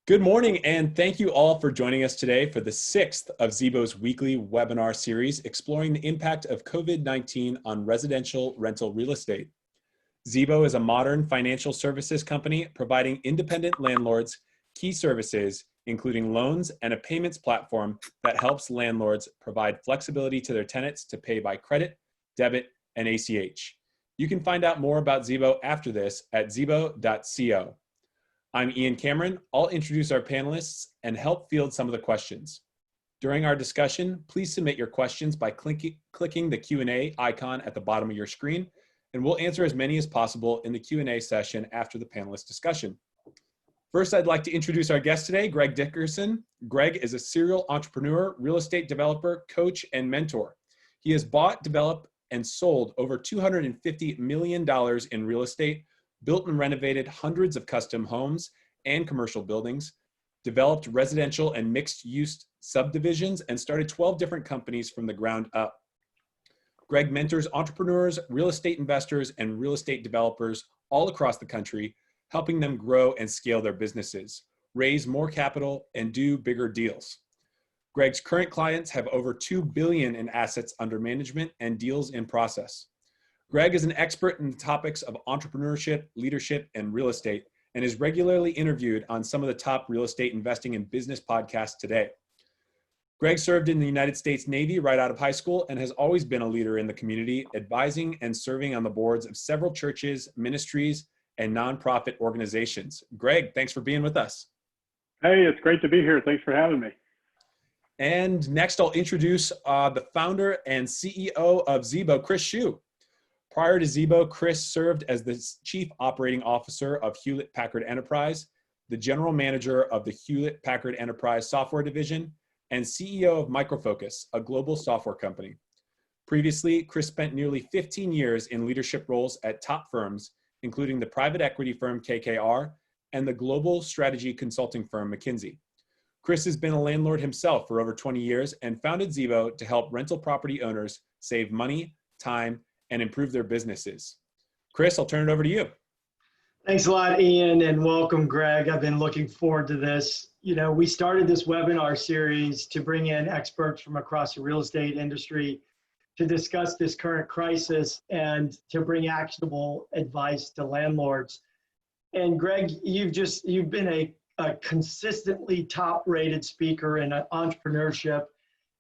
Good morning, and thank you all for joining us today for the sixth of Zebo's weekly webinar series exploring the impact of COVID-19 on residential rental real estate. Zebo is a modern financial services company providing independent landlords key services, including loans and a payments platform that helps landlords provide flexibility to their tenants to pay by credit, debit, and ACH. You can find out more about Zebo after this at zebo.co. I'm Ian Cameron. I'll introduce our panelists and help field some of the questions. During our discussion, please submit your questions by clicking the Q&A icon at the bottom of your screen, and we'll answer as many as possible in the Q&A session after the panelist discussion. First, I'd like to introduce our guest today, Greg Dickerson. Greg is a serial entrepreneur, real estate developer, coach, and mentor. He has bought, developed, and sold over $250 million in real estate, built and renovated hundreds of custom homes and commercial buildings, developed residential and mixed-use subdivisions, and started 12 different companies from the ground up. Greg mentors entrepreneurs, real estate investors, and real estate developers all across the country, helping them grow and scale their businesses, raise more capital, and do bigger deals. Greg's current clients have over $2 billion in assets under management and deals in process. Greg is an expert in the topics of entrepreneurship, leadership, and real estate, and is regularly interviewed on some of the top real estate investing and business podcasts today. Greg served in the United States Navy right out of high school and has always been a leader in the community, advising and serving on the boards of several churches, ministries, and nonprofit organizations. Greg, thanks for being with us. Hey, it's great to be here. Thanks for having me. And next, I'll introduce the founder and CEO of Zebo, Chris Hsu. Prior to Zebo, Chris served as the Chief Operating Officer of Hewlett-Packard Enterprise, the General Manager of the Hewlett-Packard Enterprise Software Division, and CEO of Micro Focus, a global software company. Previously, Chris spent nearly 15 years in leadership roles at top firms, including the private equity firm KKR and the global strategy consulting firm McKinsey. Chris has been a landlord himself for over 20 years and founded Zebo to help rental property owners save money, time, and improve their businesses. Chris, I'll turn it over to you. Thanks a lot, Ian, and welcome, Greg. I've been looking forward to this. We started this webinar series to bring in experts from across the real estate industry to discuss this current crisis and to bring actionable advice to landlords. And Greg, you've been a consistently top-rated speaker in entrepreneurship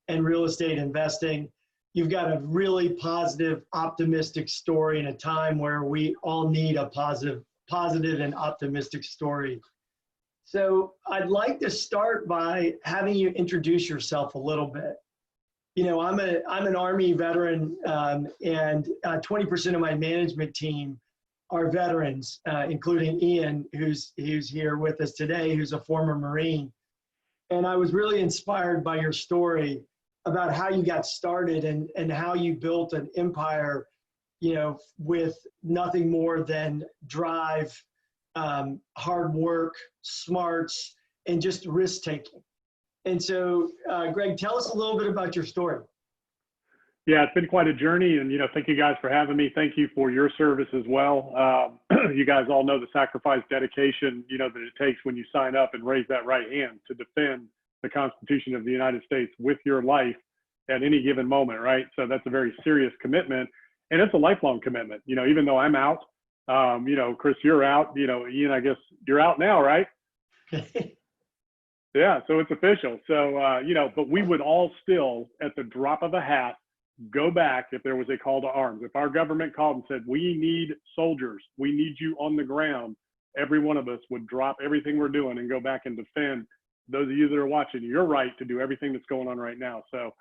and real estate investing. You've got a really positive, optimistic story in a time where we all need a positive and optimistic story. So I'd like to start by having you introduce yourself a little bit. I'm an Army veteran, and 20% of my management team are veterans, including Ian, who's here with us today, who's a former Marine. And I was really inspired by your story about how you got started and how you built an empire, with nothing more than drive, hard work, smarts, and just risk-taking. And so, Greg, tell us a little bit about your story. Yeah, it's been quite a journey, and thank you guys for having me. Thank you for your service as well. You guys all know the sacrifice, dedication, that it takes when you sign up and raise that right hand to defend the Constitution of the United States with your life at any given moment, right? So that's a very serious commitment, and it's a lifelong commitment. Even though I'm out, Chris, you're out. Ian, I guess you're out now, right? Yeah, so it's official. So but we would all still, at the drop of a hat, go back if there was a call to arms. If our government called and said, we need soldiers, we need you on the ground, every one of us would drop everything we're doing and go back and defend those of you that are watching. You're right to do everything that's going on right now. So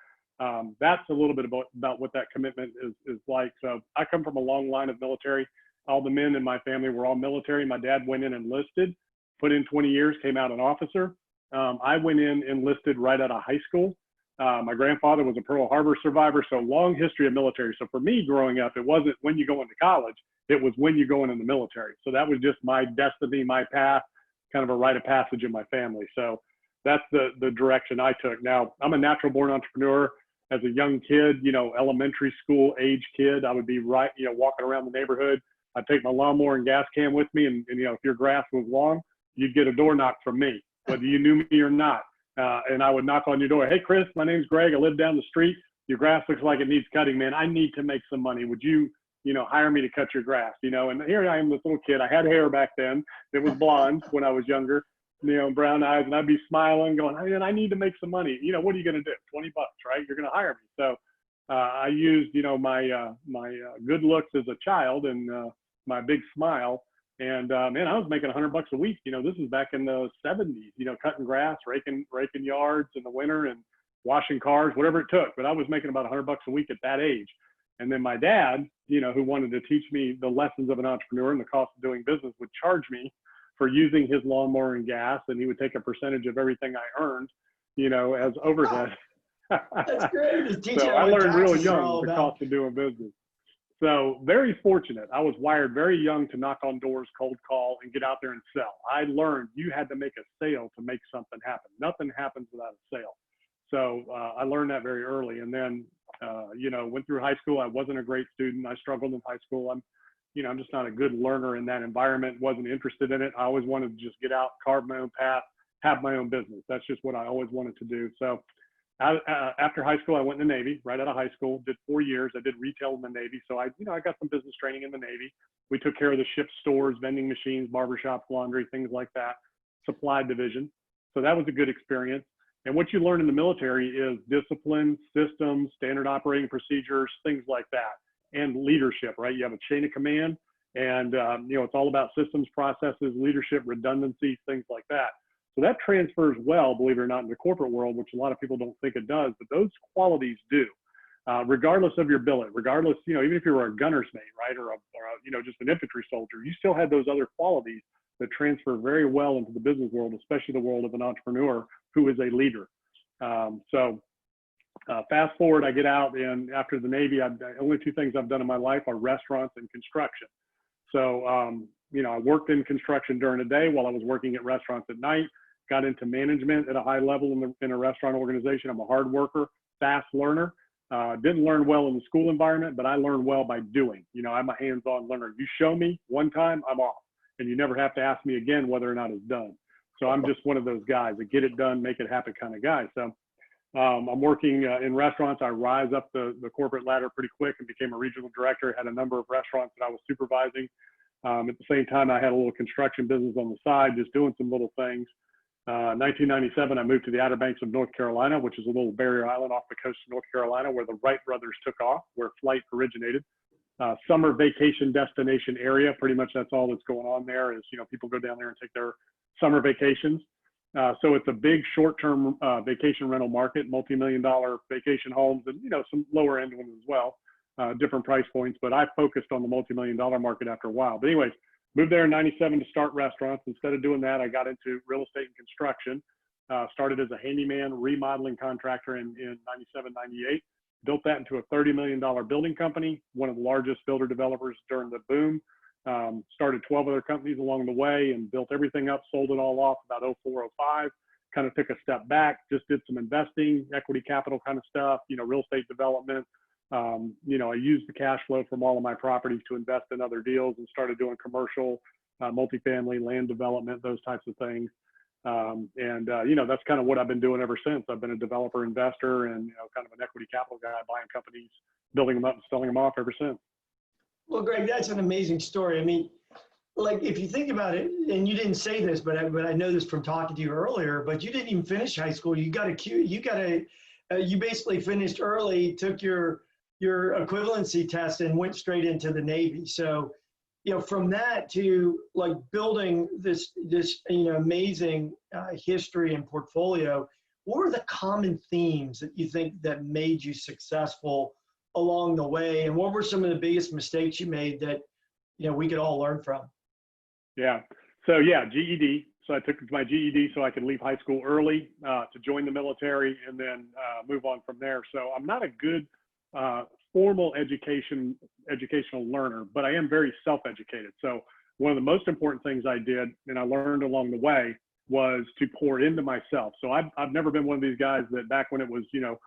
that's a little bit about what that commitment is like. So I come from a long line of military. All the men in my family were all military. My dad went in enlisted, put in 20 years, came out an officer. I went in enlisted right out of high school. My grandfather was a Pearl Harbor survivor, so long history of military. So for me growing up, it wasn't when you go into college, it was when you go in the military. So that was just my destiny, my path, kind of a rite of passage in my family. So that's the direction I took. Now, I'm a natural born entrepreneur. As a young kid, elementary school age kid, I would be walking around the neighborhood. I'd take my lawnmower and gas can with me, and if your grass was long, you'd get a door knock from me. whether you knew me or not. And I would knock on your door. Hey, Chris, my name's Greg. I live down the street. Your grass looks like it needs cutting, man. I need to make some money. Would you, hire me to cut your grass? And here I am, this little kid. I had hair back then. It was blonde when I was younger, brown eyes. And I'd be smiling going, man, I need to make some money. What are you going to do? $20, right? You're going to hire me. So I used, my good looks as a child and my big smile. And man, I was making $100 a week. This is back in the 70s, cutting grass, raking yards in the winter and washing cars, whatever it took. But I was making about $100 a week at that age. And then my dad, who wanted to teach me the lessons of an entrepreneur and the cost of doing business, would charge me for using his lawnmower and gas. And he would take a percentage of everything I earned, as overhead. That's great. So I learned real young the cost of doing business. So very fortunate. I was wired very young to knock on doors, cold call, and get out there and sell. I learned you had to make a sale to make something happen. Nothing happens without a sale. So I learned that very early. And then, went through high school. I wasn't a great student. I struggled in high school. I'm just not a good learner in that environment. Wasn't interested in it. I always wanted to just get out, carve my own path, have my own business. That's just what I always wanted to do. So after high school, I went in the Navy. Right out of high school, did 4 years. I did retail in the Navy, so I got some business training in the Navy. We took care of the ship stores, vending machines, barbershops, laundry, things like that. Supply division. So that was a good experience. And what you learn in the military is discipline, systems, standard operating procedures, things like that, and leadership. Right? You have a chain of command, and it's all about systems, processes, leadership, redundancy, things like that. So that transfers well, believe it or not, in the corporate world, which a lot of people don't think it does, but those qualities do, regardless of your billet, regardless, even if you were a gunner's mate, right, or just an infantry soldier, you still had those other qualities that transfer very well into the business world, especially the world of an entrepreneur who is a leader. Fast forward, I get out, and after the Navy, only 2 things I've done in my life are restaurants and construction. So, I worked in construction during the day while I was working at restaurants at night. Got into management at a high level in a restaurant organization. I'm a hard worker, fast learner. Didn't learn well in the school environment, but I learned well by doing. I'm a hands-on learner. You show me one time, I'm off. And you never have to ask me again whether or not it's done. So I'm just one of those guys that get it done, make it happen kind of guy. So I'm working in restaurants. I rise up the corporate ladder pretty quick and became a regional director. Had a number of restaurants that I was supervising. At the same time, I had a little construction business on the side, just doing some little things. 1997, I moved to the Outer Banks of North Carolina, which is a little barrier island off the coast of North Carolina where the Wright brothers took off, where flight originated. Summer vacation destination area. Pretty much that's all that's going on there is, people go down there and take their summer vacations. So it's a big short-term vacation rental market, multi-million-dollar vacation homes, and, some lower end ones as well. Different price points, but I focused on the multi-million-dollar market after a while. But anyways, moved there in 97 to start restaurants. Instead of doing that, I got into real estate and construction. Started as a handyman remodeling contractor in 97, 98. Built that into a $30 million building company, one of the largest builder developers during the boom. Started 12 other companies along the way and built everything up, sold it all off about 04, 05. Kind of took a step back, just did some investing, equity capital kind of stuff, real estate development. I used the cash flow from all of my properties to invest in other deals and started doing commercial, multifamily, land development, those types of things. That's kind of what I've been doing ever since. I've been a developer investor and, kind of an equity capital guy, buying companies, building them up and selling them off ever since. Well, Greg, that's an amazing story. I mean, like if you think about it, and you didn't say this, but I know this from talking to you earlier, but you didn't even finish high school. You basically finished early, took your equivalency test and went straight into the Navy. So, from that to like building this amazing history and portfolio, what were the common themes that you think that made you successful along the way? And what were some of the biggest mistakes you made that, we could all learn from? Yeah. So GED. So I took my GED so I could leave high school early to join the military and then move on from there. So I'm not a good formal educational learner, but I am very self-educated. So one of the most important things I did, and I learned along the way, was to pour into myself. So I've never been one of these guys that back when it was, the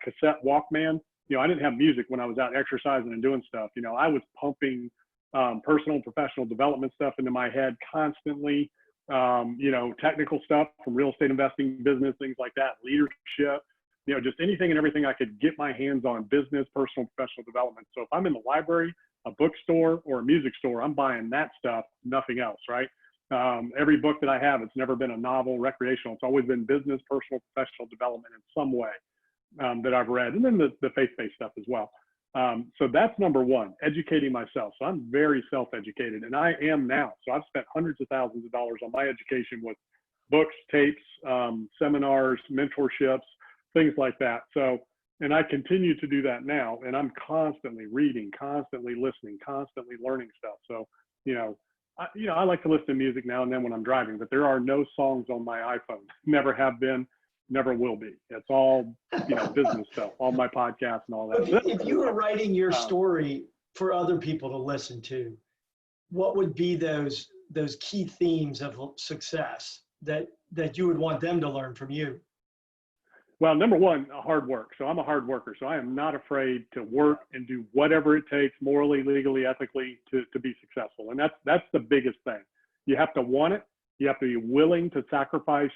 cassette Walkman, I didn't have music when I was out exercising and doing stuff. I was pumping personal and professional development stuff into my head constantly. you know, technical stuff from real estate investing, business, things like that, leadership, you know, just anything and everything I could get my hands on, business, personal, professional development. So if I'm in the library, a bookstore, or a music store, I'm buying that stuff, nothing else, right? Every book that I have, it's never been a novel, recreational. It's always been business, personal, professional development in some way that I've read, and then the faith-based stuff as well. So that's number one, educating myself. So I'm very self-educated, and I am now. So I've spent hundreds of thousands of dollars on my education with books, tapes, seminars, mentorships, things like that. So, and I continue to do that now, and I'm constantly reading, constantly listening, constantly learning stuff. So, you know, I like to listen to music now and then when I'm driving, but there are no songs on my iPhone. Never have been, never will be. It's all, you know, business stuff, all my podcasts and all that. If you were writing your story for other people to listen to, what would be those key themes of success that you would want them to learn from you? Well, number one, hard work. So I'm a hard worker. So I am not afraid to work and do whatever it takes morally, legally, ethically to be successful. And that's the biggest thing. You have to want it. You have to be willing to sacrifice.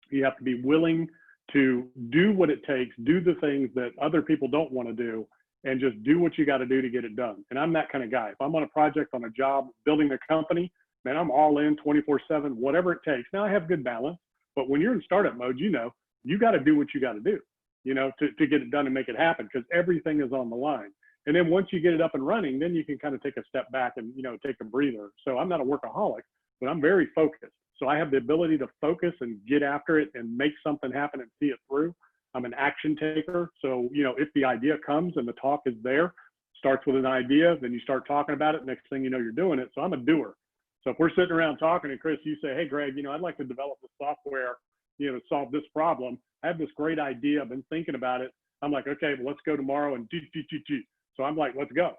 You have to be willing to do what it takes, do the things that other people don't want to do, and just do what you got to do to get it done. And I'm that kind of guy. If I'm on a project, on a job, building a company, man, I'm all in 24/7, whatever it takes. Now I have good balance, but when you're in startup mode, you know, you got to do what you got to do, you know, to get it done and make it happen, because everything is on the line. And then once you get it up and running, then you can kind of take a step back and, you know, take a breather. So I'm not a workaholic, but I'm very focused. So I have the ability to focus and get after it and make something happen and see it through. I'm an action taker. So, you know, if the idea comes and the talk is there, starts with an idea, then you start talking about it. Next thing you know, you're doing it. So I'm a doer. So if we're sitting around talking and Chris, you say, hey, Greg, you know, I'd like to develop the software, you know, to solve this problem. I have this great idea. I've been thinking about it. I'm like, okay, well, let's go tomorrow and do. So I'm like, let's go.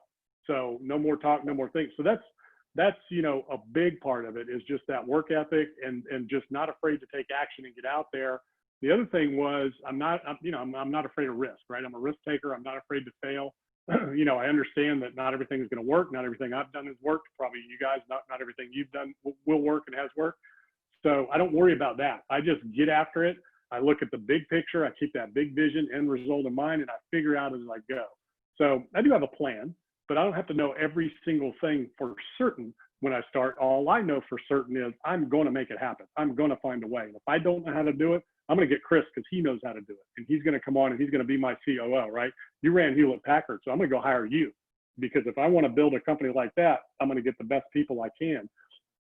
So no more talk, no more things. So that's, you know, a big part of it is just that work ethic and just not afraid to take action and get out there. The other thing was I'm not afraid of risk, right? I'm a risk taker. I'm not afraid to fail. You know, I understand that not everything is going to work. Not everything I've done has worked. Probably you guys, not everything you've done will work and has worked. So I don't worry about that. I just get after it. I look at the big picture. I keep that big vision, end result in mind, and I figure out as I go. So I do have a plan, but I don't have to know every single thing for certain when I start. All I know for certain is I'm going to make it happen. I'm going to find a way. And if I don't know how to do it, I'm going to get Chris because he knows how to do it. And he's going to come on and he's going to be my COO, right? You ran Hewlett Packard, so I'm going to go hire you, because if I want to build a company like that, I'm going to get the best people I can.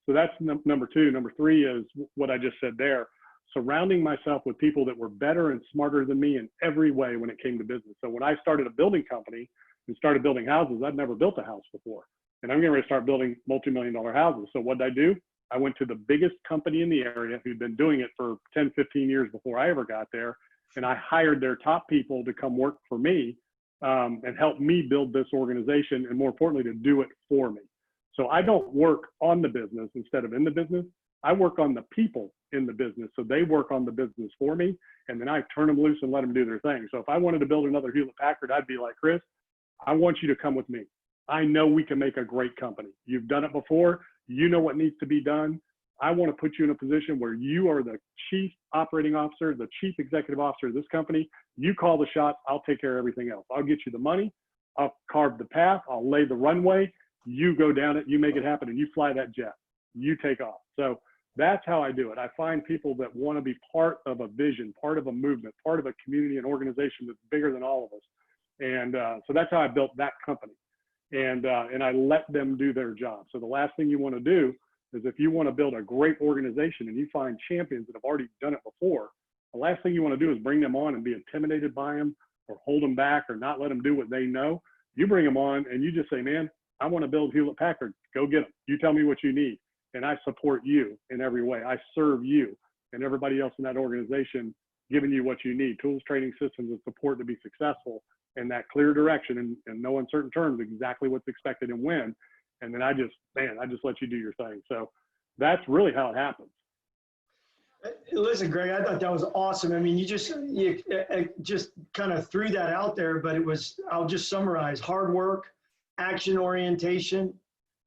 So that's number two. Number three is what I just said there, surrounding myself with people that were better and smarter than me in every way when it came to business. So when I started a building company and started building houses, I'd never built a house before. And I'm getting ready to start building multi-million-dollar houses. So what did I do? I went to the biggest company in the area who'd been doing it for 10, 15 years before I ever got there. And I hired their top people to come work for me and help me build this organization, and more importantly, to do it for me. So I don't work on the business instead of in the business. I work on the people in the business. So they work on the business for me, and then I turn them loose and let them do their thing. So if I wanted to build another Hewlett Packard, I'd be like, Chris, I want you to come with me. I know we can make a great company. You've done it before. You know what needs to be done. I want to put you in a position where you are the chief operating officer, the chief executive officer of this company. You call the shots. I'll take care of everything else. I'll get you the money. I'll carve the path. I'll lay the runway. You go down it. You make it happen, and you fly that jet. You take off. So that's how I do it. I find people that want to be part of a vision, part of a movement, part of a community and organization that's bigger than all of us. And so that's how I built that company. And I let them do their job. So the last thing you want to do is, if you want to build a great organization and you find champions that have already done it before, the last thing you want to do is bring them on and be intimidated by them or hold them back or not let them do what they know. You bring them on and you just say, man, I want to build Hewlett Packard. Go get them. You tell me what you need, and I support you in every way. I serve you and everybody else in that organization, giving you what you need, tools, training, systems, and support to be successful in that clear direction and no uncertain terms, exactly what's expected and when. And then I just let you do your thing. So that's really how it happens. Listen, Greg, I thought that was awesome. I mean, you just kind of threw that out there, but it was, I'll just summarize: hard work, action orientation,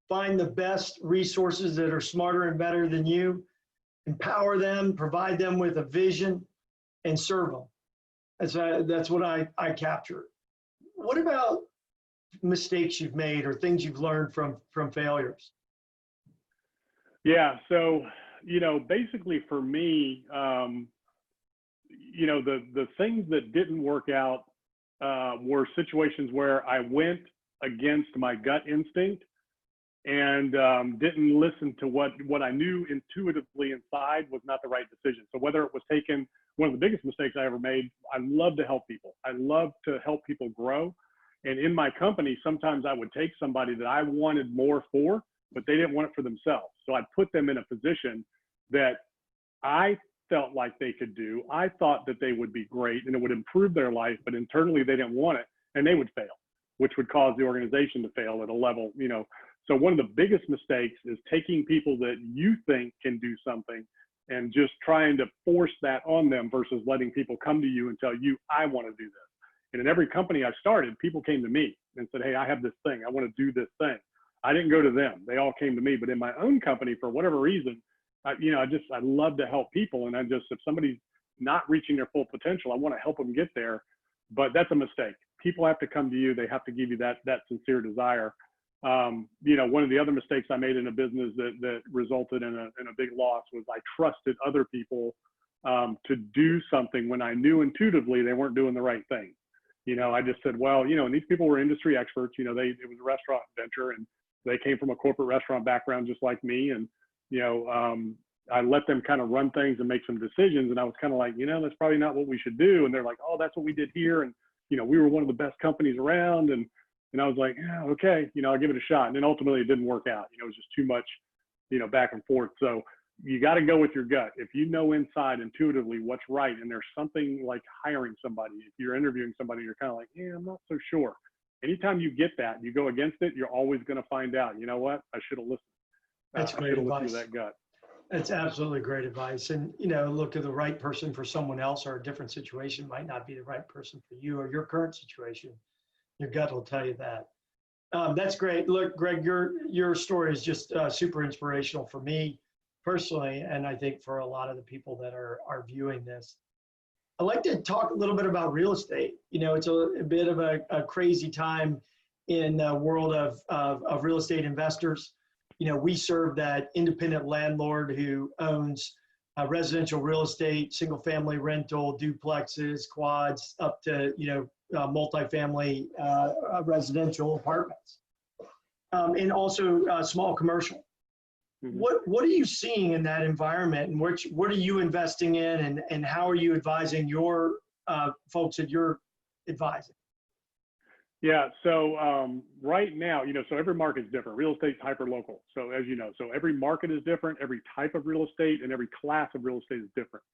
find the best resources that are smarter and better than you, empower them, provide them with a vision, and serve them. That's what I capture. What about mistakes you've made or things you've learned from failures? Yeah. So, basically for me, the things that didn't work out were situations where I went against my gut instinct and didn't listen to what I knew intuitively inside was not the right decision. So whether it was taken, one of the biggest mistakes I ever made, I love to help people. I love to help people grow. And in my company, sometimes I would take somebody that I wanted more for, but they didn't want it for themselves. So I'd put them in a position that I felt like they could do. I thought that they would be great and it would improve their life, but internally they didn't want it and they would fail, which would cause the organization to fail at a level, So one of the biggest mistakes is taking people that you think can do something and just trying to force that on them versus letting people come to you and tell you, I want to do this. And in every company I started, people came to me and said, hey, I have this thing. I want to do this thing. I didn't go to them. They all came to me. But in my own company, for whatever reason, I love to help people. And if somebody's not reaching their full potential, I want to help them get there. But that's a mistake. People have to come to you. They have to give you that sincere desire. One of the other mistakes I made in a business that resulted in a big loss was I trusted other people to do something when I knew intuitively they weren't doing the right thing. I just said, well, and these people were industry experts. It was a restaurant venture and they came from a corporate restaurant background just like me. And, I let them kind of run things and make some decisions. And I was kind of like, that's probably not what we should do. And they're like, oh, that's what we did here. And, we were one of the best companies around. And I was like, yeah, okay, I'll give it a shot. And then ultimately it didn't work out. It was just too much, back and forth. So you got to go with your gut. If you know inside intuitively what's right, and there's something like hiring somebody, if you're interviewing somebody, you're kind of like, yeah, I'm not so sure. Anytime you get that, you go against it, you're always going to find out, you know what, I should have listened. That's great advice. To that gut. That's absolutely great advice. And, look, the right person for someone else or a different situation might not be the right person for you or your current situation. Your gut will tell you that. That's great. Look, Greg, your story is just super inspirational for me personally, and I think for a lot of the people that are viewing this. I'd like to talk a little bit about real estate. It's a bit of a crazy time in the world of real estate investors. We serve that independent landlord who owns residential real estate, single family rental, duplexes, quads, up to, multifamily residential apartments, and also small commercial. Mm-hmm. What are you seeing in that environment, and what are you investing in, and how are you advising your folks that you're advising? Yeah, so right now, so every market is different. Real estate's hyper local. So as you know, so every market is different, every type of real estate and every class of real estate is different.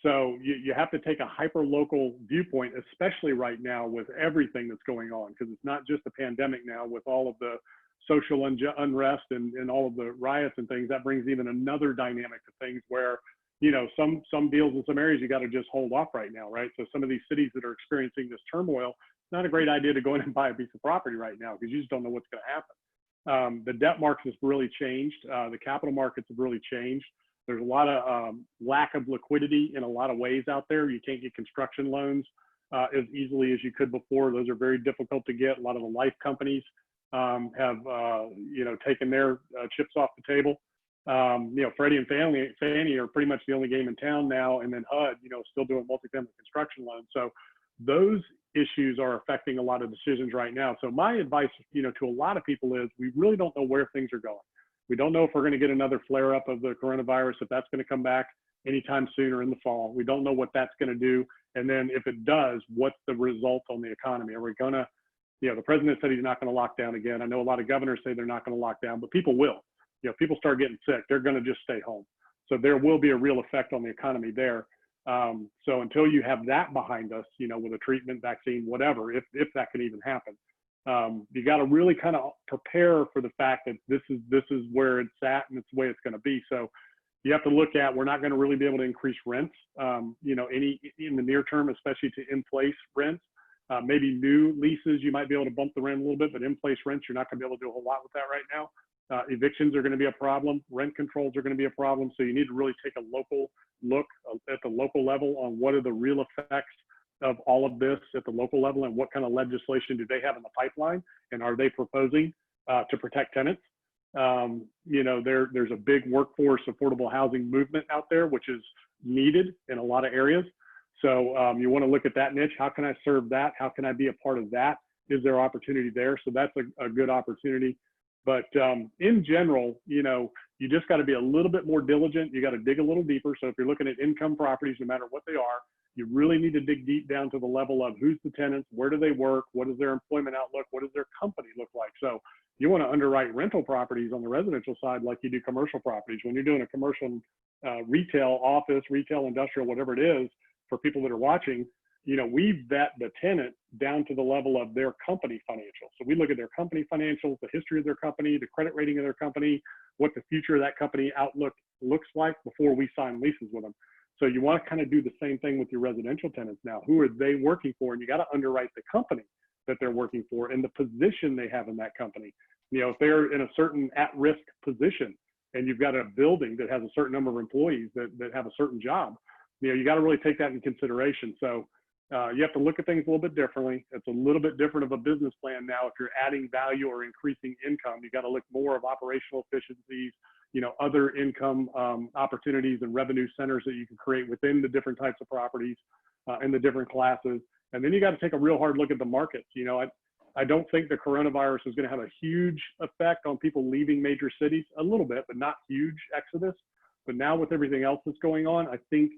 So you have to take a hyper local viewpoint, especially right now with everything that's going on, because it's not just the pandemic now with all of the social unrest and all of the riots and things. That brings even another dynamic to things where, some deals in some areas you got to just hold off right now, right? So some of these cities that are experiencing this turmoil, it's not a great idea to go in and buy a piece of property right now because you just don't know what's going to happen. The debt markets have really changed. The capital markets have really changed. There's a lot of lack of liquidity in a lot of ways out there. You can't get construction loans as easily as you could before. Those are very difficult to get. A lot of the life companies have taken their chips off the table. Freddie and Fannie are pretty much the only game in town now, and then HUD, still doing multifamily construction loans. So those issues are affecting a lot of decisions right now. So my advice, to a lot of people is we really don't know where things are going. We don't know if we're going to get another flare up of the coronavirus, if that's going to come back anytime soon or in the fall. We don't know what that's going to do. And then if it does, what's the result on the economy? Are we going to, the president said he's not going to lock down again. I know a lot of governors say they're not going to lock down, but people will. People start getting sick, they're going to just stay home. So there will be a real effect on the economy there. So until you have that behind us, with a treatment, vaccine, whatever, if that can even happen, you got to really kind of prepare for the fact that this is where it's at and it's the way it's going to be. So you have to look at, we're not going to really be able to increase rents, any in the near term, especially to in-place rents. Maybe new leases, you might be able to bump the rent a little bit, but in-place rents, you're not going to be able to do a whole lot with that right now. Evictions are going to be a problem. Rent controls are going to be a problem. So you need to really take a local look at the local level on what are the real effects of all of this at the local level, and what kind of legislation do they have in the pipeline, and are they proposing to protect tenants. You know, there's a big workforce affordable housing movement out there, which is needed in a lot of areas. So you want to look at that niche. How can I serve that? How can I be a part of that? Is there opportunity there? So that's a good opportunity. But in general, you know, you just got to be a little bit more diligent. You got to dig a little deeper. So if you're looking at income properties, no matter what they are, you really need to dig deep down to the level of who's the tenants, where do they work, what is their employment outlook, what does their company look like. So you want to underwrite rental properties on the residential side like you do commercial properties. When you're doing a commercial retail, office, retail, industrial, whatever it is, for people that are watching, you know, we vet the tenant down to the level of their company financials. So we look at their company financials, the history of their company, the credit rating of their company, what the future of that company outlook looks like before we sign leases with them. So you want to kind of do the same thing with your residential tenants now. Who are they working for? And you got to underwrite the company that they're working for and the position they have in that company. You know, if they're in a certain at-risk position and you've got a building that has a certain number of employees that have a certain job, you know, you got to really take that in consideration. So you have to look at things a little bit differently. It's a little bit different of a business plan now. If you're adding value or increasing income, you got to look more of operational efficiencies, you know, other income opportunities and revenue centers that you can create within the different types of properties and the different classes. And then you got to take a real hard look at the markets. You know, I don't think the coronavirus is going to have a huge effect on people leaving major cities, a little bit, but not huge exodus. But now with everything else that's going on, I think,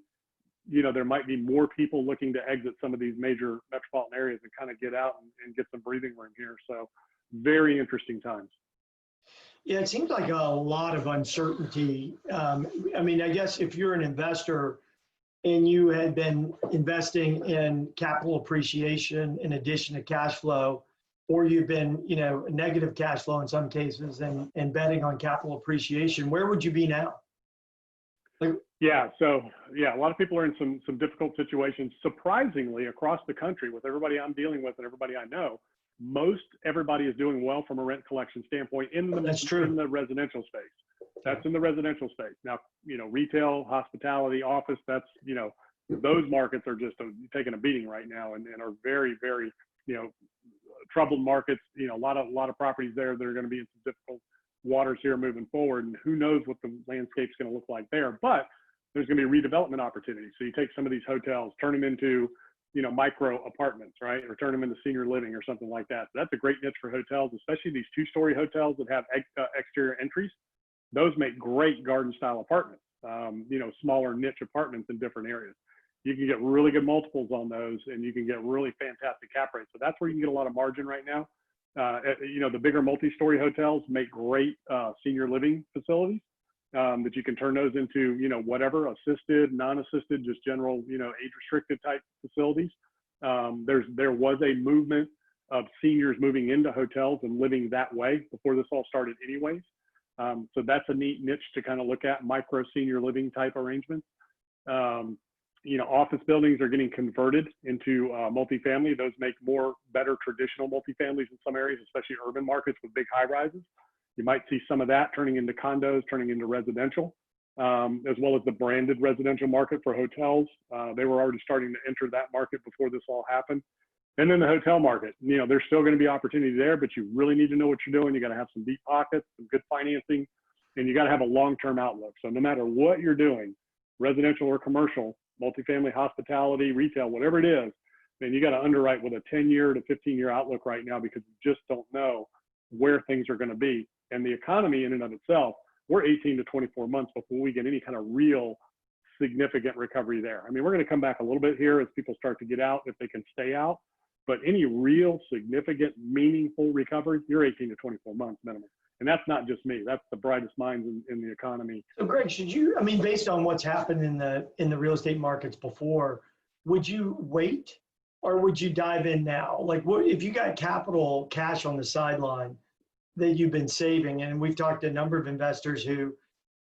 you know, there might be more people looking to exit some of these major metropolitan areas and kind of get out and get some breathing room here. So very interesting times. Yeah, it seems like a lot of uncertainty. I mean, I guess if you're an investor and you had been investing in capital appreciation in addition to cash flow, or you've been, you know, negative cash flow in some cases and betting on capital appreciation, where would you be now? Yeah, so yeah, a lot of people are in some difficult situations. Surprisingly, across the country, with everybody I'm dealing with and everybody I know, most everybody is doing well from a rent collection standpoint in the residential space. That's in the residential space. Now, you know, retail, hospitality, office, that's, you know, those markets are just taking a beating right now and are very, very, you know, troubled markets. You know, a lot of properties there that are going to be in some difficult waters here moving forward, and who knows what the landscape's going to look like there. But there's going to be redevelopment opportunities. So you take some of these hotels, turn them into, you know, micro apartments, right? Or turn them into senior living or something like that. So that's a great niche for hotels, especially these two-story hotels that have exterior entries. Those make great garden style apartments, you know, smaller niche apartments in different areas. You can get really good multiples on those, and you can get really fantastic cap rates. So that's where you can get a lot of margin right now. You know, the bigger multi-story hotels make great senior living facilities that you can turn those into, you know, whatever, assisted, non-assisted, just general, you know, age-restricted type facilities. There was a movement of seniors moving into hotels and living that way before this all started anyways. So that's a neat niche to kind of look at, micro senior living type arrangements. You know, office buildings are getting converted into multifamily. Those make better traditional multifamilies in some areas, especially urban markets with big high rises. You might see some of that turning into condos, turning into residential, as well as the branded residential market for hotels. They were already starting to enter that market before this all happened. And then the hotel market, you know, there's still going to be opportunity there, but you really need to know what you're doing. You got to have some deep pockets, some good financing, and you got to have a long-term outlook. So no matter what you're doing, residential or commercial, multifamily, hospitality, retail, whatever it is, then you got to underwrite with a 10-year to 15-year outlook right now, because you just don't know where things are going to be. And the economy in and of itself, we're 18 to 24 months before we get any kind of real significant recovery there. I mean, we're going to come back a little bit here as people start to get out, if they can stay out, but any real significant, meaningful recovery, you're 18 to 24 months minimum. And that's not just me, that's the brightest minds in the economy. So Greg, should you, I mean, based on what's happened in the real estate markets before, would you wait or would you dive in now? Like, what if you got capital cash on the sideline that you've been saving? And we've talked to a number of investors who,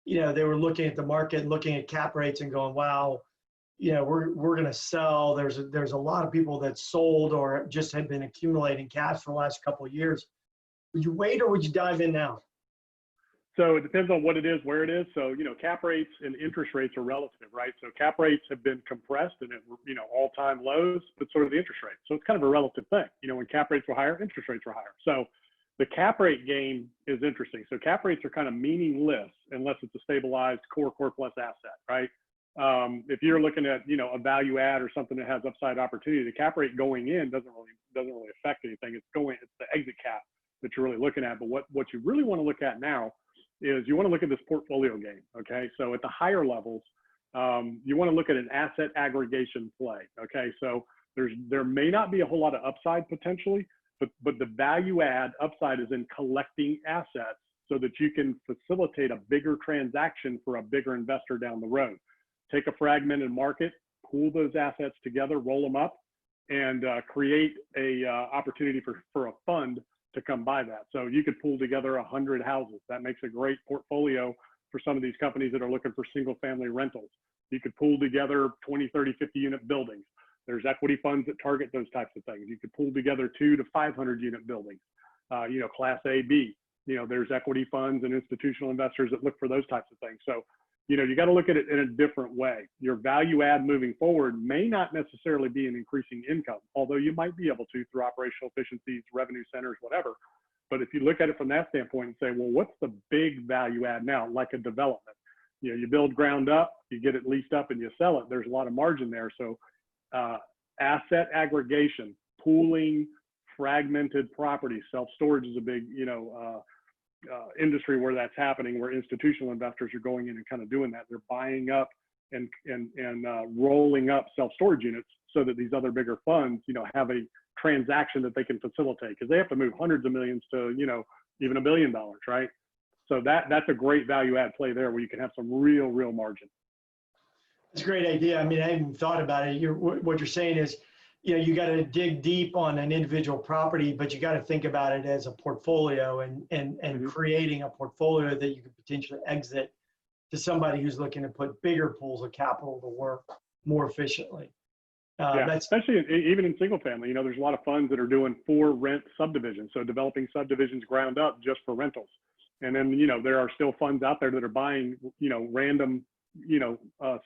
you know, they were looking at the market, looking at cap rates and going, wow, you know, we're going to sell. There's a lot of people that sold or just had been accumulating cash for the last couple of years. Would you wait or would you dive in now? So it depends on what it is, where it is. So, cap rates and interest rates are relative, right? So cap rates have been compressed and at, all-time lows, but sort of the interest rate. So it's kind of a relative thing. When cap rates were higher, interest rates were higher. So the cap rate game is interesting. So cap rates are kind of meaningless unless it's a stabilized core plus asset, right? If you're looking at, a value add or something that has upside opportunity, the cap rate going in doesn't really affect anything. It's the exit cap that you're really looking at. But what you really want to look at now is you want to look at this portfolio game. Okay. So at the higher levels, you want to look at an asset aggregation play. Okay. So there may not be a whole lot of upside potentially, but the value add upside is in collecting assets so that you can facilitate a bigger transaction for a bigger investor down the road. Take a fragmented market, pool those assets together, roll them up, and create a opportunity for a fund to come buy that. So you could pool together 100 houses. That makes a great portfolio for some of these companies that are looking for single family rentals. You could pool together 20, 30, 50 unit buildings. There's equity funds that target those types of things. You could pool together 200 to 500 unit buildings, class A, B. There's equity funds and institutional investors that look for those types of things. So, you got to look at it in a different way. Your value add moving forward may not necessarily be an increasing income, although you might be able to through operational efficiencies, revenue centers, whatever. But if you look at it from that standpoint and say, well, what's the big value add now, like a development? You build ground up, you get it leased up and you sell it. There's a lot of margin there. So asset aggregation, pooling, fragmented property, self-storage is a big, industry where that's happening, where institutional investors are going in and kind of doing that. They're buying up and rolling up self-storage units so that these other bigger funds, have a transaction that they can facilitate, because they have to move hundreds of millions to, even $1 billion, right? So that's a great value add play there where you can have some real margin. It's a great idea. I mean, I haven't thought about it. What you're saying is, you got to dig deep on an individual property, but you got to think about it as a portfolio and creating a portfolio that you could potentially exit to somebody who's looking to put bigger pools of capital to work more efficiently. Especially even in single family, there's a lot of funds that are doing for rent subdivisions. So developing subdivisions ground up just for rentals. And then, there are still funds out there that are buying, random,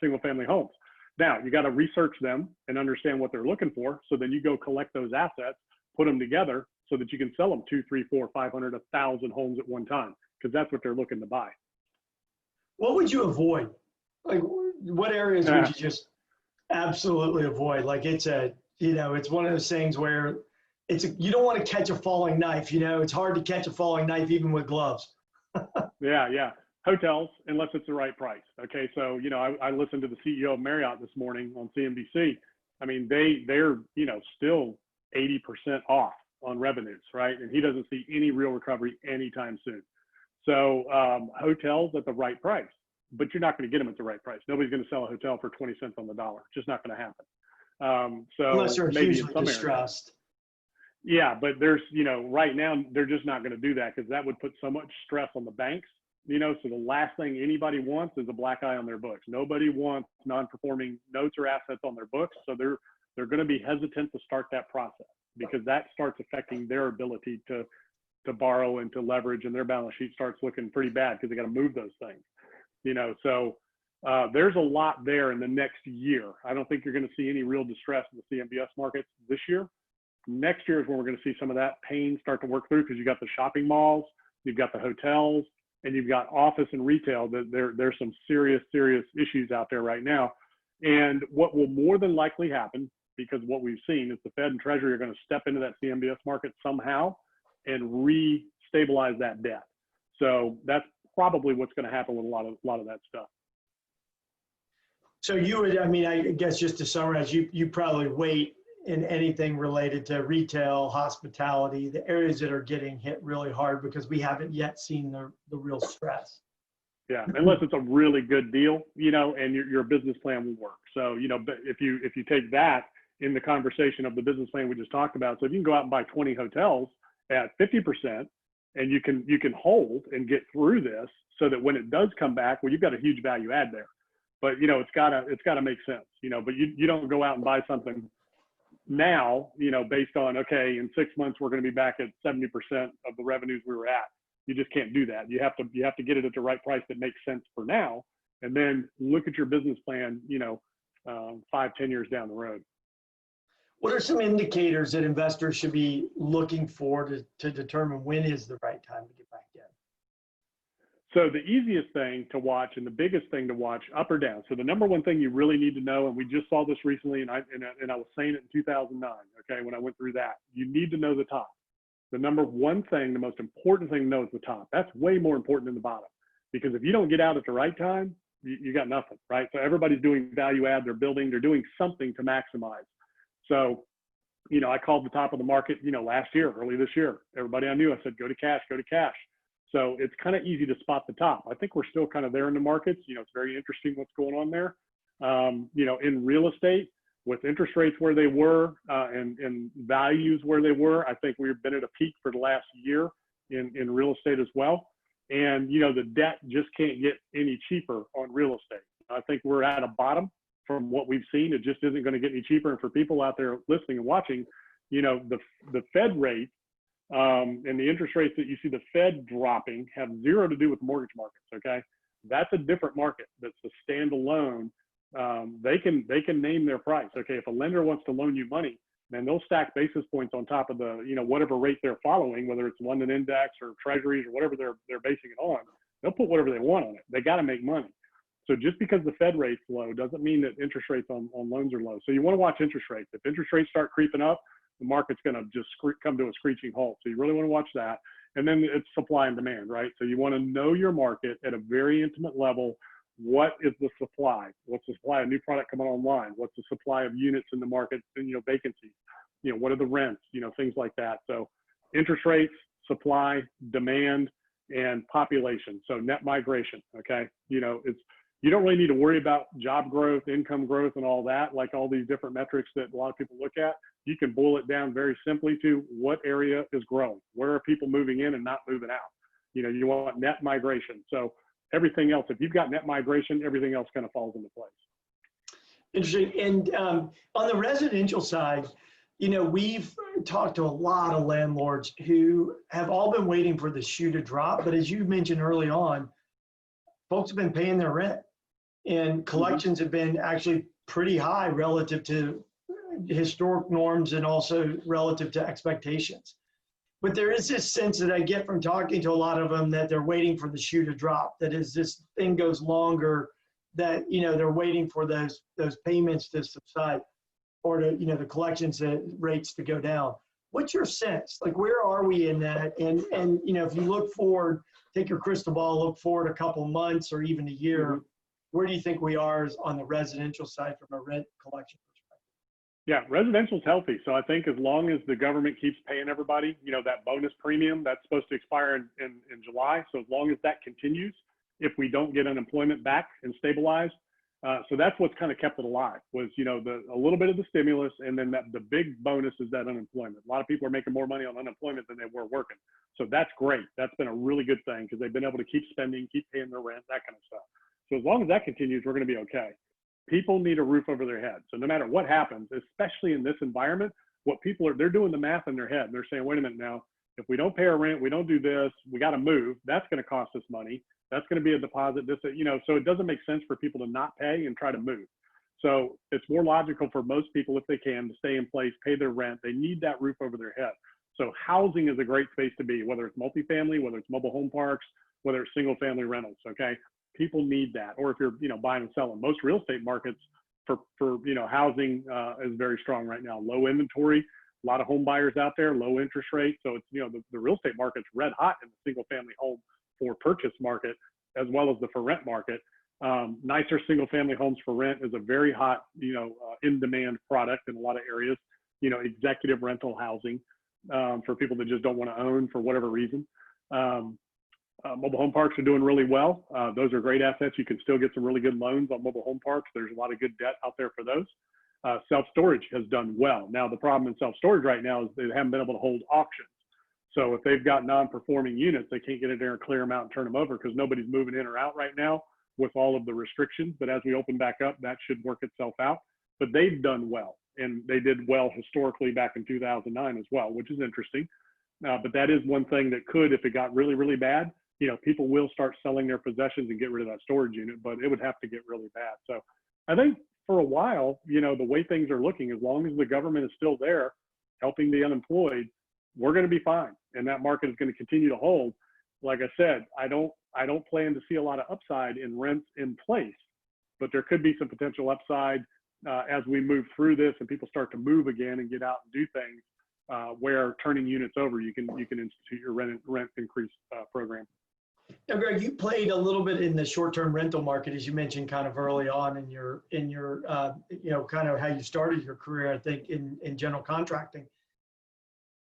single family homes. Now you got to research them and understand what they're looking for. So then you go collect those assets, put them together so that you can sell them 200, 300, 400, 500, 1,000 homes at one time, because that's what they're looking to buy. What would you avoid? Like, what areas would you just absolutely avoid? Like, it's one of those things where you don't want to catch a falling knife. It's hard to catch a falling knife even with gloves. Yeah. Hotels, unless it's the right price. Okay. So, I listened to the CEO of Marriott this morning on CNBC. I mean, they're, still 80% off on revenues, right? And he doesn't see any real recovery anytime soon. So hotels at the right price, but you're not going to get them at the right price. Nobody's going to sell a hotel for 20 cents on the dollar. It's just not going to happen. So unless they're maybe hugely distressed. Yeah, but there's, right now they're just not going to do that, because that would put so much stress on the banks. So the last thing anybody wants is a black eye on their books. Nobody wants non-performing notes or assets on their books. So they're going to be hesitant to start that process, because that starts affecting their ability to borrow and to leverage, and their balance sheet starts looking pretty bad because they got to move those things. So there's a lot there in the next year. I don't think you're going to see any real distress in the CMBS markets this year. Next year is when we're going to see some of that pain start to work through, because you've got the shopping malls, you've got the hotels, and you've got office and retail. There's some serious issues out there right now. And what will more than likely happen, because what we've seen is the Fed and Treasury are going to step into that CMBS market somehow and re-stabilize that debt. So that's probably what's going to happen with a lot of that stuff. So I guess just to summarize, you probably wait in anything related to retail, hospitality, the areas that are getting hit really hard, because we haven't yet seen the real stress. Yeah, unless it's a really good deal, and your business plan will work. So, but if you take that in the conversation of the business plan we just talked about, so if you can go out and buy 20 hotels at 50%, and you can hold and get through this, so that when it does come back, well, you've got a huge value add there. But it's gotta make sense, but you don't go out and buy something now, based on, okay, in 6 months, we're going to be back at 70% of the revenues we were at. You just can't do that. You have to get it at the right price that makes sense for now, and then look at your business plan, 5-10 years down the road. What are some indicators that investors should be looking for to determine when is the right time to get back in? So the easiest thing to watch and the biggest thing to watch, up or down. So the number one thing you really need to know, and we just saw this recently, and I was saying it in 2009, okay, when I went through that, you need to know the top. The number one thing, the most important thing to know is the top. That's way more important than the bottom, because if you don't get out at the right time, you got nothing, right? So everybody's doing value add, they're doing something to maximize. So, I called the top of the market, early this year. Everybody I knew, I said, go to cash, go to cash. So it's kind of easy to spot the top. I think we're still kind of there in the markets. It's very interesting what's going on there. In real estate, with interest rates where they were and values where they were, I think we've been at a peak for the last year in real estate as well. And, the debt just can't get any cheaper on real estate. I think we're at a bottom from what we've seen. It just isn't going to get any cheaper. And for people out there listening and watching, the Fed rate and the interest rates that you see the Fed dropping have zero to do with mortgage markets. Okay. That's a different market. That's a standalone. They can name their price. Okay. If a lender wants to loan you money, then they'll stack basis points on top of the, whatever rate they're following, whether it's London index or treasuries or whatever they're basing it on. They'll put whatever they want on it. They got to make money. So just because the Fed rate's low doesn't mean that interest rates on loans are low. So you want to watch interest rates. If interest rates start creeping up, the market's going to just come to a screeching halt. So you really want to watch that. And then it's supply and demand, right? So you want to know your market at a very intimate level. What is the supply? What's the supply of new product coming online? What's the supply of units in the market? And, vacancies. What are the rents? Things like that. So interest rates, supply, demand, and population. So net migration. Okay. You don't really need to worry about job growth, income growth, and all that, like all these different metrics that a lot of people look at. You can boil it down very simply to what area is growing. Where are people moving in and not moving out? You want net migration. So everything else, if you've got net migration, everything else kind of falls into place. Interesting. And on the residential side, we've talked to a lot of landlords who have all been waiting for the shoe to drop. But as you mentioned early on, folks have been paying their rent, and collections have been actually pretty high relative to historic norms and also relative to expectations. But there is this sense that I get from talking to a lot of them that they're waiting for the shoe to drop, that as this thing goes longer, that, they're waiting for those payments to subside or to, the collections rates to go down. What's your sense? Like, where are we in that? And if you look forward, take your crystal ball, look forward a couple months or even a year, where do you think we are on the residential side from a rent collection perspective? Yeah, residential's healthy. So I think as long as the government keeps paying everybody, that bonus premium that's supposed to expire in July. So as long as that continues, if we don't get unemployment back and stabilized, so that's what's kind of kept it alive was, a little bit of the stimulus, and then the big bonus is that unemployment. A lot of people are making more money on unemployment than they were working. So that's great. That's been a really good thing because they've been able to keep spending, keep paying their rent, that kind of stuff. So as long as that continues, we're going to be okay. People need a roof over their head. So no matter what happens, especially in this environment, they're doing the math in their head. They're saying, wait a minute now, if we don't pay our rent, we don't do this, we got to move. That's going to cost us money. That's going to be a deposit. So it doesn't make sense for people to not pay and try to move. So it's more logical for most people, if they can, to stay in place, pay their rent. They need that roof over their head. So housing is a great space to be, whether it's multifamily, whether it's mobile home parks, whether it's single family rentals. Okay. People need that. Or if you're, buying and selling, most real estate markets for housing is very strong right now. Low inventory, a lot of home buyers out there, low interest rates. So it's, the real estate market's red hot in the single family home for purchase market, as well as the for rent market. Nicer single family homes for rent is a very hot, in demand product in a lot of areas, executive rental housing for people that just don't want to own for whatever reason. Mobile home parks are doing really well. Those are great assets. You can still get some really good loans on mobile home parks. There's a lot of good debt out there for those. Self-storage has done well. Now, the problem in self-storage right now is they haven't been able to hold auctions. So if they've got non-performing units, they can't get in there and clear them out and turn them over because nobody's moving in or out right now with all of the restrictions. But as we open back up, that should work itself out. But they've done well, and they did well historically back in 2009 as well, which is interesting. But that is one thing that could, if it got really, really bad, people will start selling their possessions and get rid of that storage unit, but it would have to get really bad. So I think for a while, the way things are looking, as long as the government is still there helping the unemployed, we're going to be fine. And that market is going to continue to hold. Like I said, I don't plan to see a lot of upside in rents in place, but there could be some potential upside as we move through this and people start to move again and get out and do things where turning units over, you can institute your rent increase program. Now, Greg, you played a little bit in the short-term rental market, as you mentioned, kind of early on in your kind of how you started your career, I think, in general contracting.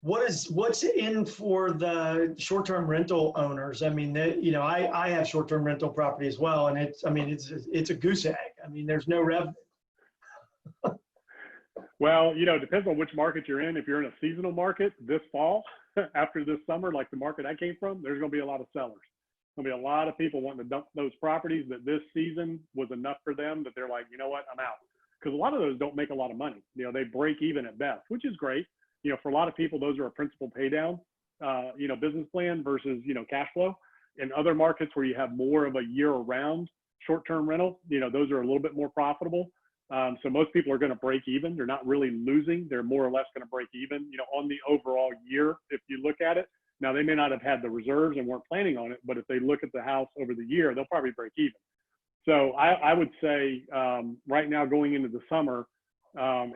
What's in for the short-term rental owners? I mean, I have short-term rental property as well, and it's a goose egg. I mean, there's no revenue. Well, it depends on which market you're in. If you're in a seasonal market this fall, after this summer, like the market I came from, there's going to be a lot of sellers. There'll be a lot of people wanting to dump those properties that this season was enough for them that they're like, you know what, I'm out. Because a lot of those don't make a lot of money. They break even at best, which is great. For a lot of people, those are a principal pay down, business plan versus, cash flow. In other markets where you have more of a year-round short-term rental, those are a little bit more profitable. So most people are going to break even. They're not really losing. They're more or less going to break even, on the overall year, if you look at it. Now, they may not have had the reserves and weren't planning on it, but if they look at the house over the year, they'll probably break even. So I would say right now going into the summer,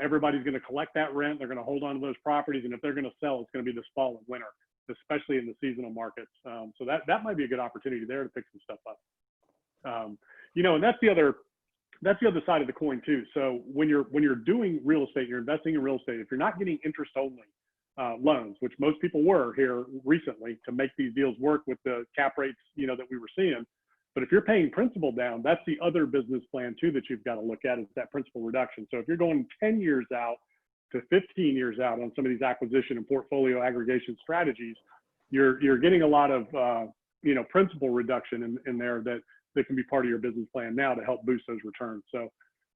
everybody's going to collect that rent. They're going to hold on to those properties. And if they're going to sell, it's going to be this fall and winter, especially in the seasonal markets. So that might be a good opportunity there to pick some stuff up. And that's the other side of the coin too. So when you're doing real estate, you're investing in real estate, if you're not getting interest only loans, which most people were here recently to make these deals work with the cap rates, that we were seeing. But if you're paying principal down, that's the other business plan too that you've got to look at, is that principal reduction. So if you're going 10 years out to 15 years out on some of these acquisition and portfolio aggregation strategies, you're getting a lot of principal reduction in there that can be part of your business plan now to help boost those returns. So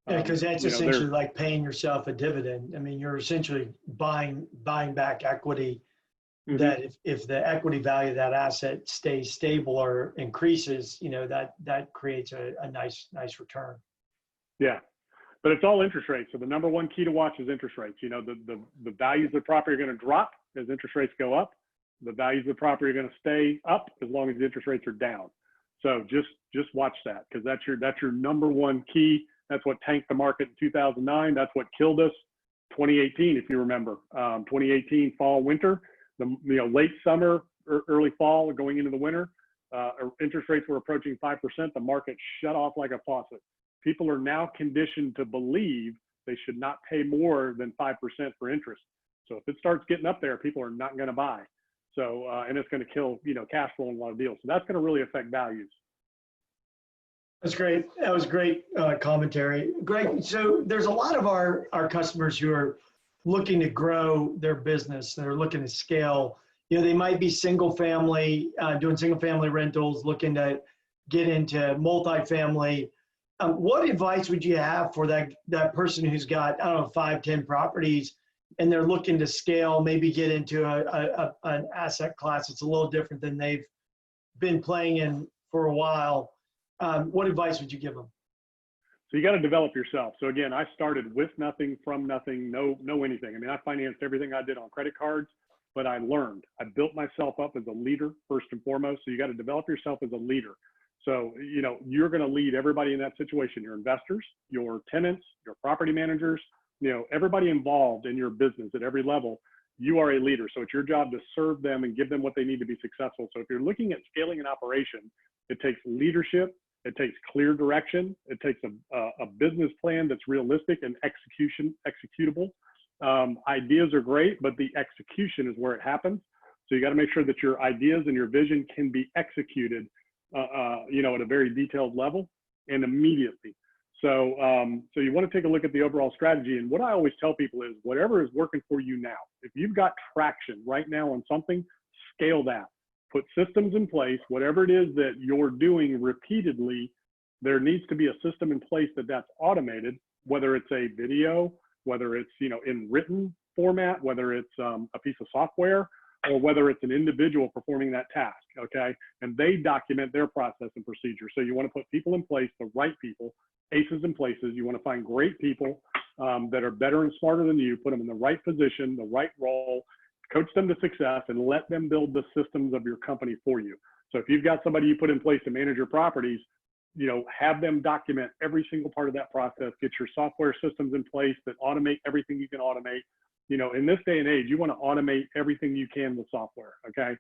yeah, because that's essentially like paying yourself a dividend. I mean, you're essentially buying back equity. Mm-hmm. That if the equity value of that asset stays stable or increases, that creates a nice return. Yeah, but it's all interest rates. So the number one key to watch is interest rates. The values of the property are going to drop as interest rates go up. The values of the property are going to stay up as long as the interest rates are down. So just watch that, because that's your number one key. That's what tanked the market in 2009. That's what killed us 2018, if you remember. 2018 fall, winter, late summer, early fall, going into the winter, interest rates were approaching 5%. The market shut off like a faucet. People are now conditioned to believe they should not pay more than 5% for interest. So if it starts getting up there, people are not going to buy. So, and it's going to kill, cash flow in a lot of deals. So that's going to really affect values. That's great. That was great commentary. Greg, so there's a lot of our customers who are looking to grow their business. They're looking to scale. They might be single family, doing single family rentals, looking to get into multifamily. What advice would you have for that person who's got, 5, 10 properties, and they're looking to scale, maybe get into an asset class that's a little different than they've been playing in for a while? What advice would you give them? So you got to develop yourself. So again, I started with nothing, from nothing, no anything. I mean, I financed everything I did on credit cards, but I learned. I built myself up as a leader first and foremost. So you got to develop yourself as a leader. So, you're going to lead everybody in that situation, your investors, your tenants, your property managers, everybody involved in your business at every level. You are a leader. So it's your job to serve them and give them what they need to be successful. So if you're looking at scaling an operation, it takes leadership. It takes clear direction. It takes a business plan that's realistic and executable. Ideas are great, but the execution is where it happens. So you got to make sure that your ideas and your vision can be executed, at a very detailed level and immediately. So, so you want to take a look at the overall strategy. And what I always tell people is whatever is working for you now, if you've got traction right now on something, scale that. Put systems in place, whatever it is that you're doing repeatedly, there needs to be a system in place that's automated, whether it's a video, whether it's, in written format, whether it's a piece of software, or whether it's an individual performing that task, okay? And they document their process and procedure. So you want to put people in place, the right people, aces in places. You want to find great people that are better and smarter than you, put them in the right position, the right role, coach them to success, and let them build the systems of your company for you. So if you've got somebody you put in place to manage your properties, you know, have them document every single part of that process, get your software systems in place that automate everything you can automate. You know, in this day and age, you want to automate everything you can with software, okay?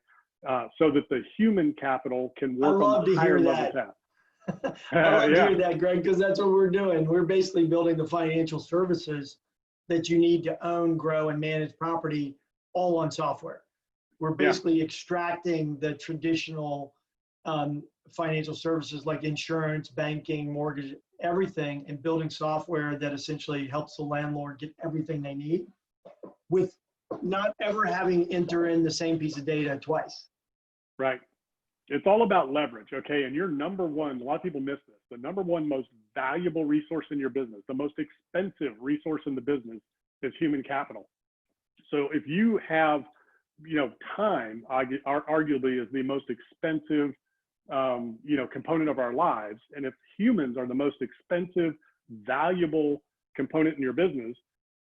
So that the human capital can work on the higher level tasks. I love to hear that, Greg, because that's what we're doing. We're basically building the financial services that you need to own, grow, and manage property all on software. We're basically extracting the traditional financial services like insurance, banking, mortgage, everything, and building software that essentially helps the landlord get everything they need with not ever having enter in the same piece of data twice. Right. It's all about leverage, okay? And your number one, a lot of people miss this, the number one most valuable resource in your business, the most expensive resource in the business is human capital. So if you have, you know, time arguably is the most expensive, you know, component of our lives. And if humans are the most expensive, valuable component in your business,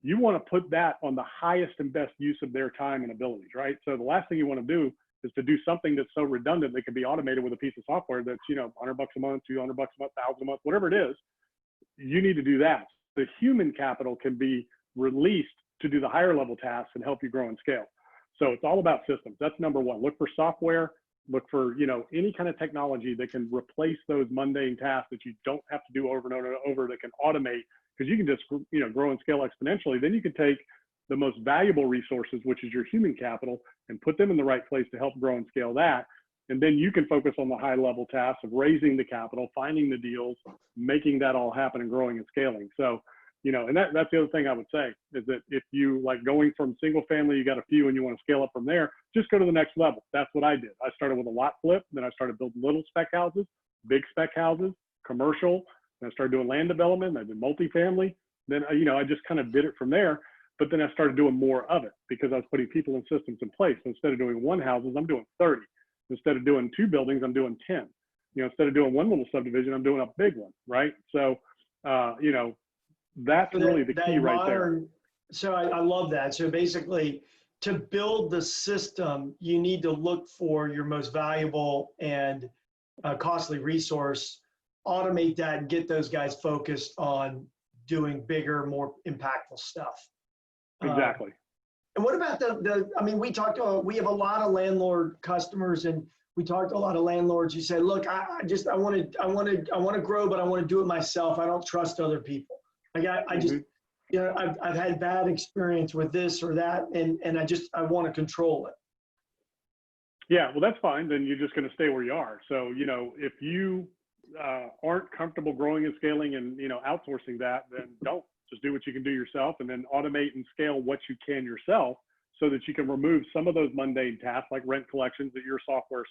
you want to put that on the highest and best use of their time and abilities, right? So the last thing you want to do is to do something that's so redundant that can be automated with a piece of software that's, you know, $100 a month, $200 a month, $1,000 a month, whatever it is. You need to do that. The human capital can be released to do the higher level tasks and help you grow and scale. So it's all about systems. That's number one. Look for software. Look for, you know, any kind of technology that can replace those mundane tasks that you don't have to do over and over and over, that can automate, because you can just, you know, grow and scale exponentially. Then you can take the most valuable resources, which is your human capital, and put them in the right place to help grow and scale that. And then you can focus on the high level tasks of raising the capital, finding the deals, making that all happen and growing and scaling. So, you know, and that's the other thing I would say is that if you like going from single family, you got a few and you want to scale up from there, just go to the next level. That's what I did. I started with a lot flip, then I started building little spec houses, big spec houses, commercial, then I started doing land development, I did multifamily. Then, you know, I just kind of did it from there. But then I started doing more of it because I was putting people and systems in place. So instead of doing one houses, I'm doing 30. Instead of doing 2 buildings, I'm doing 10. You know, instead of doing one little subdivision, I'm doing a big one, right? So, you know, that's really the key right there. So I love that. So basically, to build the system, you need to look for your most valuable and costly resource, automate that, and get those guys focused on doing bigger, more impactful stuff. Exactly. And what about I mean, we have a lot of landlord customers, and we talked to a lot of landlords who said, look, I want to grow, but I want to do it myself. I don't trust other people. Like I just, you know, I've had bad experience with this or that, and I want to control it. Yeah, well, that's fine. Then you're just going to stay where you are. So, you know, if you aren't comfortable growing and scaling and, you know, outsourcing that, then don't. Just do what you can do yourself, and then automate and scale what you can yourself so that you can remove some of those mundane tasks like rent collections that your software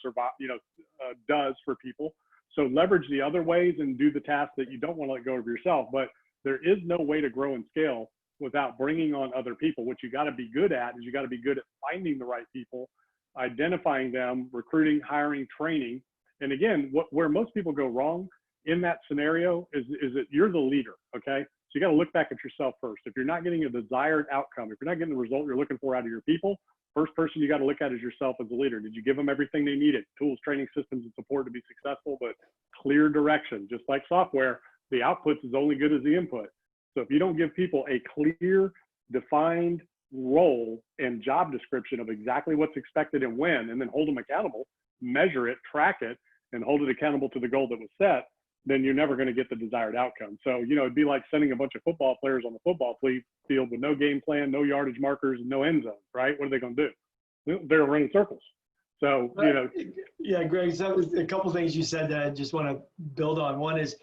does for people. So leverage the other ways and do the tasks that you don't want to let go of yourself. But there is no way to grow and scale without bringing on other people. What you got to be good at is you got to be good at finding the right people, identifying them, recruiting, hiring, training. And again, where most people go wrong in that scenario is that you're the leader, okay? So you got to look back at yourself first. If you're not getting a desired outcome, if you're not getting the result you're looking for out of your people, first person you got to look at is yourself as a leader. Did you give them everything they needed? Tools, training, systems, and support to be successful, but clear direction. Just like software, the outputs is only good as the input. So if you don't give people a clear, defined role and job description of exactly what's expected and when, and then hold them accountable, measure it, track it, and hold it accountable to the goal that was set, then you're never going to get the desired outcome. So, you know, it'd be like sending a bunch of football players on the football field with no game plan, no yardage markers, no end zones, right? What are they going to do? They're running circles. So, you know. Yeah, Greg, so a couple of things you said that I just want to build on. One is,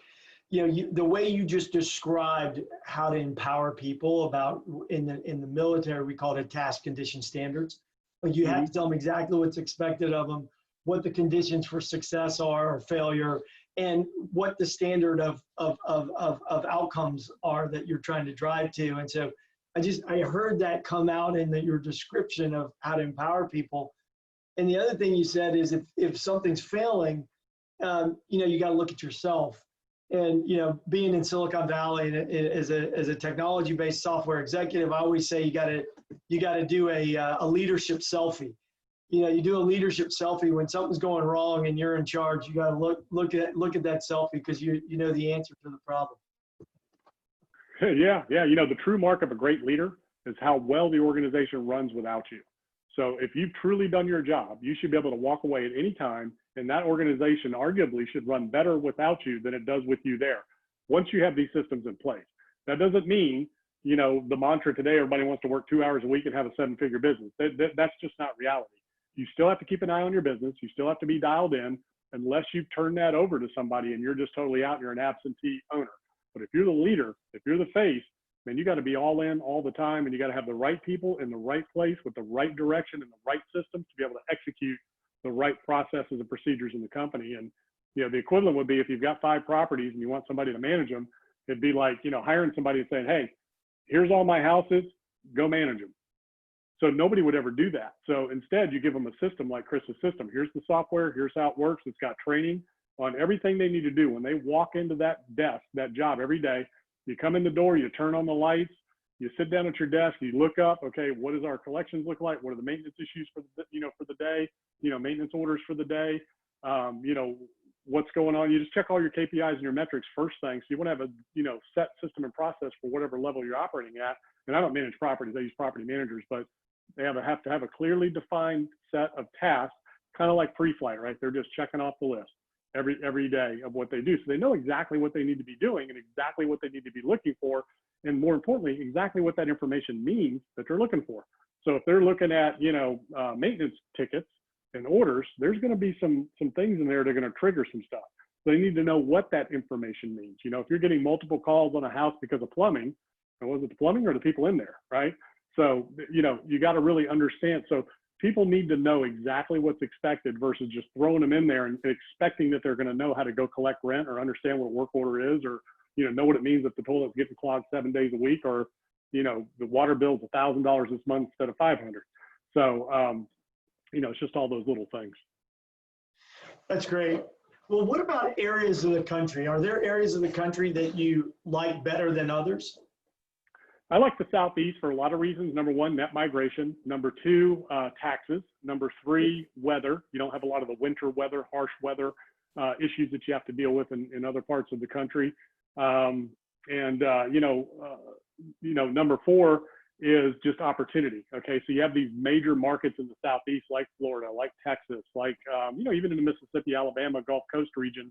you know, the way you just described how to empower people about in the military, we call it task condition standards. Like you have to tell them exactly what's expected of them, what the conditions for success are or failure, and what the standard of outcomes are that you're trying to drive to. And so I heard that come out in your description of how to empower people. And the other thing you said is if something's failing, you got to look at yourself. And, being in Silicon Valley and as a technology-based software executive, I always say you got to do a leadership selfie. You do a leadership selfie when something's going wrong and you're in charge. You got to look at that selfie because you know the answer to the problem. Yeah. The true mark of a great leader is how well the organization runs without you. So if you've truly done your job, you should be able to walk away at any time, and that organization arguably should run better without you than it does with you there, once you have these systems in place. That doesn't mean, the mantra today, everybody wants to work 2 hours a week and have a 7-figure business. That's just not reality. You still have to keep an eye on your business. You still have to be dialed in unless you turn that over to somebody and you're just totally out and you're an absentee owner. But if you're the leader, if you're the face, man, you got to be all in all the time, and you got to have the right people in the right place with the right direction and the right systems to be able to execute the right processes and procedures in the company. And, the equivalent would be if you've got 5 properties and you want somebody to manage them, it'd be like, hiring somebody and saying, hey, here's all my houses, go manage them. So nobody would ever do that. So instead, you give them a system like Chris's system. Here's the software. Here's how it works. It's got training on everything they need to do. When they walk into that desk, that job every day, you come in the door, you turn on the lights, you sit down at your desk, you look up, okay, what does our collections look like? What are the maintenance issues for the day? Maintenance orders for the day. What's going on? You just check all your KPIs and your metrics first thing. So you want to have a, set system and process for whatever level you're operating at. And I don't manage properties, I use property managers, but they have to have a clearly defined set of tasks, kind of like pre-flight, right? They're just checking off the list every day of what they do. So they know exactly what they need to be doing and exactly what they need to be looking for. And more importantly, exactly what that information means that they're looking for. So if they're looking at, maintenance tickets and orders, there's going to be some things in there that are going to trigger some stuff. So they need to know what that information means. If you're getting multiple calls on a house because of plumbing, was it the plumbing or the people in there, right? So, you got to really understand. So people need to know exactly what's expected versus just throwing them in there and expecting that they're going to know how to go collect rent or understand what a work order is, or, know what it means if the toilet's getting clogged 7 days a week, or, the water bill's $1,000 this month instead of $500. So, it's just all those little things. That's great. Well, what about areas of the country? Are there areas of the country that you like better than others? I like the Southeast for a lot of reasons. Number 1, net migration. Number 2, taxes. Number 3, weather. You don't have a lot of the winter weather, harsh weather issues that you have to deal with in other parts of the country. Number 4 is just opportunity. Okay, so you have these major markets in the Southeast, like Florida, like Texas, like even in the Mississippi, Alabama, Gulf Coast region.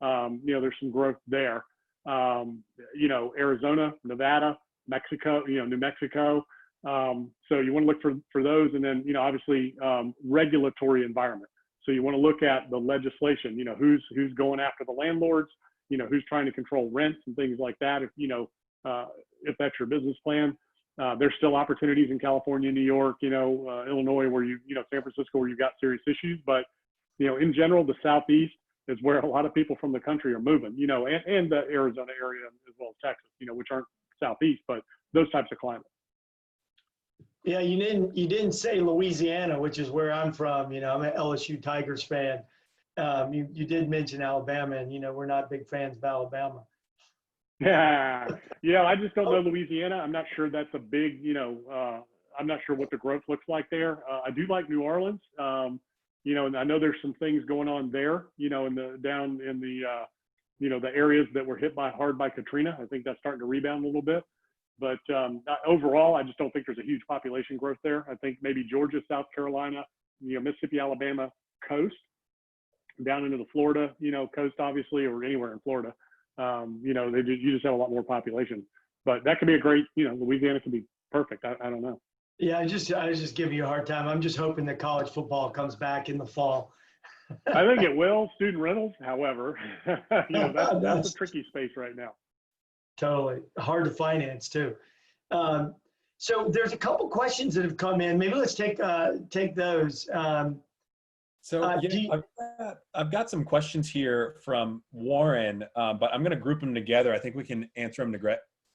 There's some growth there. Arizona, Nevada, Mexico, New Mexico. So you want to look for those, and then obviously regulatory environment. So you want to look at the legislation. Who's going after the landlords. Who's trying to control rents and things like that. If that's your business plan, there's still opportunities in California, New York, Illinois, where San Francisco, where you've got serious issues. But in general, the Southeast is where a lot of people from the country are moving. And the Arizona area as well as Texas, which aren't Southeast, but those types of climates. Yeah, you didn't say Louisiana, which is where I'm from. I'm an LSU Tigers fan. You did mention Alabama, and we're not big fans of Alabama. Yeah, I just don't know Louisiana. I'm not sure that's a big, I'm not sure what the growth looks like there. I do like New Orleans, and I know there's some things going on there, down in the areas that were hit hard by Katrina. I think that's starting to rebound a little bit. But overall, I just don't think there's a huge population growth there. I think maybe Georgia, South Carolina, Mississippi, Alabama coast, down into the Florida, coast, obviously, or anywhere in Florida. You just have a lot more population. But that could be a great, Louisiana could be perfect. I don't know. Yeah, I was just giving you a hard time. I'm just hoping that college football comes back in the fall. I think it will. Student rentals, however, that's a tricky space right now. Totally. Hard to finance too. So there's a couple questions that have come in. Maybe let's take those. I've got some questions here from Warren, but I'm going to group them together. I think we can answer them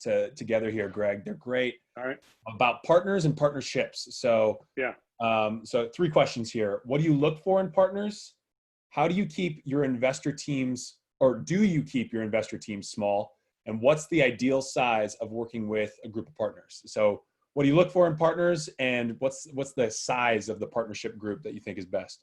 together here, Greg. They're great. All right. About partners and partnerships. So Yeah. So 3 questions here. What do you look for in partners? How do you keep your investor teams, or do you keep your investor teams small? And what's the ideal size of working with a group of partners? So what do you look for in partners, and what's the size of the partnership group that you think is best?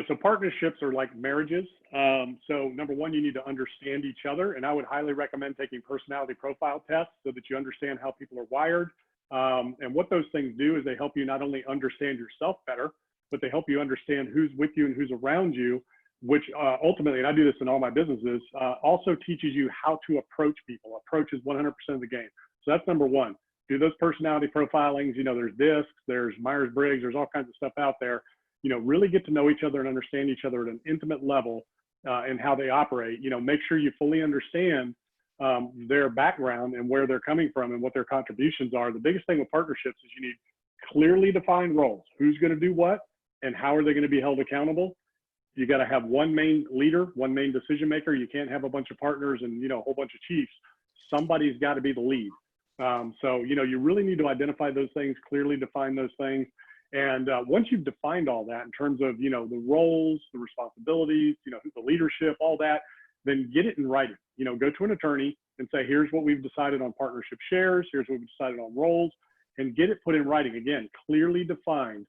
So partnerships are like marriages. So number one, you need to understand each other. And I would highly recommend taking personality profile tests so that you understand how people are wired. And what those things do is they help you not only understand yourself better, but they help you understand who's with you and who's around you, which ultimately, and I do this in all my businesses, also teaches you how to approach people. Approach is 100% of the game. So that's number one. Do those personality profilings. There's DISC, there's Myers-Briggs, there's all kinds of stuff out there. Really get to know each other and understand each other at an intimate level and how they operate. Make sure you fully understand their background and where they're coming from and what their contributions are. The biggest thing with partnerships is you need clearly defined roles. Who's going to do what and how are they going to be held accountable? You got to have one main leader, one main decision maker. You can't have a bunch of partners and, a whole bunch of chiefs. Somebody's got to be the lead. So, you really need to identify those things, clearly define those things. And once you've defined all that in terms of, the roles, the responsibilities, the leadership, all that, then get it in writing. Go to an attorney and say, here's what we've decided on partnership shares. Here's what we've decided on roles, and get it put in writing. Again, clearly defined,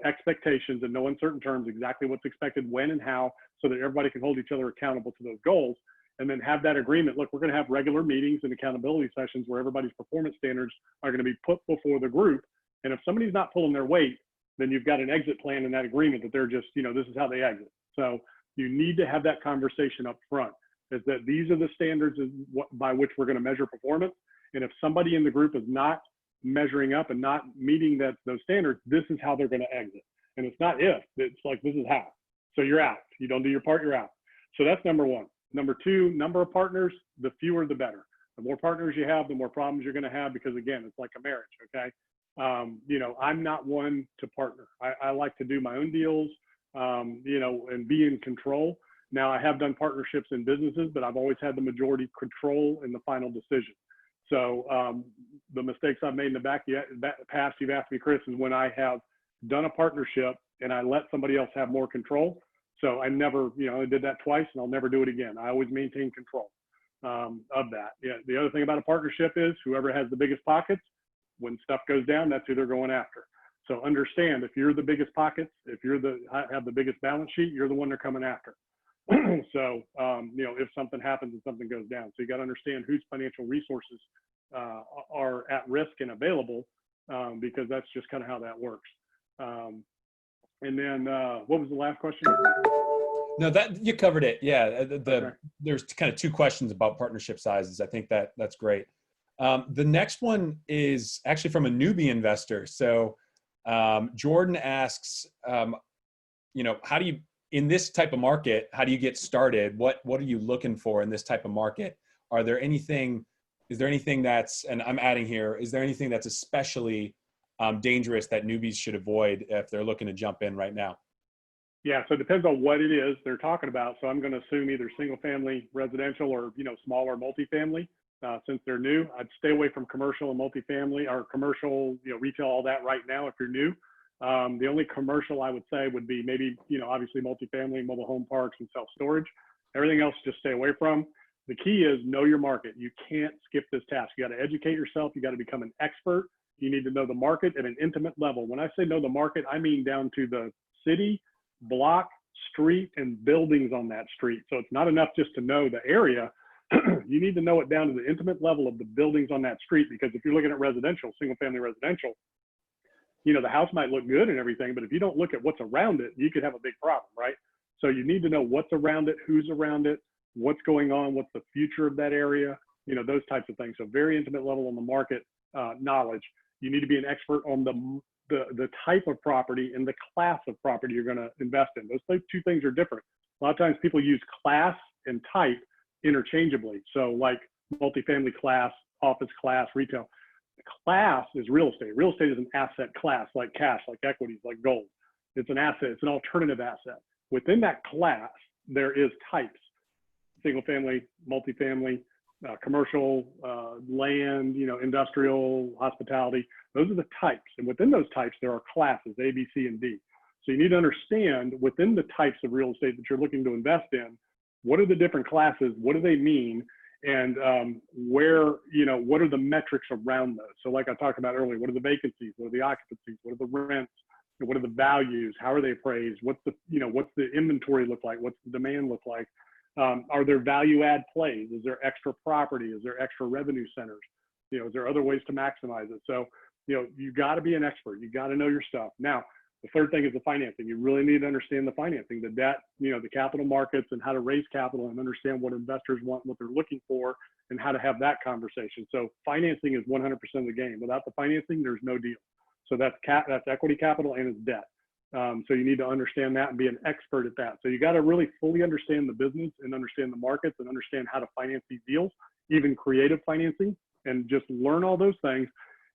expectations in no uncertain terms, exactly what's expected, when and how, so that everybody can hold each other accountable to those goals. And then have that agreement. Look, we're going to have regular meetings and accountability sessions where everybody's performance standards are going to be put before the group. And if somebody's not pulling their weight, then you've got an exit plan in that agreement that they're just, this is how they exit. So you need to have that conversation up front, is that these are the standards by which we're going to measure performance. And if somebody in the group is not measuring up and not meeting those standards, this is how they're going to exit. And it's not if, it's like, this is how. So you're out. You don't do your part, you're out. So that's number one. Number two, number of partners, the fewer the better. The more partners you have, the more problems you're going to have, because again, it's like a marriage, okay? I'm not one to partner. I like to do my own deals, and be in control. Now, I have done partnerships in businesses, but I've always had the majority control in the final decision. So the mistakes I've made in the past, you've asked me, Chris, is when I have done a partnership and I let somebody else have more control. So I never, I did that twice, and I'll never do it again. I always maintain control of that. Yeah. The other thing about a partnership is whoever has the biggest pockets, when stuff goes down, that's who they're going after. So understand, if you're the biggest pockets, if you're have the biggest balance sheet, you're the one they're coming after. So, if something happens and something goes down, so you got to understand whose financial resources are at risk and available, because that's just kind of how that works. And then what was the last question? No, that you covered it. Yeah. Okay. There's kind of 2 questions about partnership sizes. I think that's great. The next one is actually from a newbie investor. So Jordan asks, how do you, in this type of market, how do you get started? What are you looking for in this type of market? Is there anything that's, and I'm adding here, is there anything that's especially dangerous that newbies should avoid if they're looking to jump in right now? Yeah, so it depends on what it is they're talking about. So I'm going to assume either single family residential or, smaller multifamily. Since they're new, I'd stay away from commercial and multifamily, or commercial, retail, all that right now if you're new. The only commercial I would say would be maybe, obviously multifamily, mobile home parks, and self-storage. Everything else, just stay away from. The key is know your market. You can't skip this task. You got to educate yourself. You got to become an expert. You need to know the market at an intimate level. When I say know the market, I mean down to the city, block, street, and buildings on that street. So it's not enough just to know the area. You need to know it down to the intimate level of the buildings on that street, because if you're looking at residential, single family residential, the house might look good and everything, but if you don't look at what's around it, you could have a big problem, right? So you need to know what's around it, who's around it, what's going on, what's the future of that area, those types of things. So very intimate level on the market knowledge. You need to be an expert on the type of property and the class of property you're going to invest in. Those 2 things are different. A lot of times people use class and type interchangeably. So like multifamily class, office class, retail. Class is real estate. Real estate is an asset class, like cash, like equities, like gold. It's an asset. It's an alternative asset. Within that class, there is types: single family, multifamily, commercial, land, industrial, hospitality. Those are the types. And within those types, there are classes, A, B, C, and D. So you need to understand within the types of real estate that you're looking to invest in, what are the different classes? What do they mean? And what are the metrics around those? So like I talked about earlier, what are the vacancies? What are the occupancies? What are the rents? What are the values? How are they appraised? What's the inventory look like? What's the demand look like? Are there value add plays? Is there extra property? Is there extra revenue centers? Is there other ways to maximize it? So, you got to be an expert. You got to know your stuff. Now, the third thing is the financing. You really need to understand the financing, the debt, the capital markets, and how to raise capital and understand what investors want, what they're looking for, and how to have that conversation. So financing is 100% of the game. Without the financing, there's no deal. So that's equity capital and it's debt. So you need to understand that and be an expert at that. So you got to really fully understand the business and understand the markets and understand how to finance these deals, even creative financing, and just learn all those things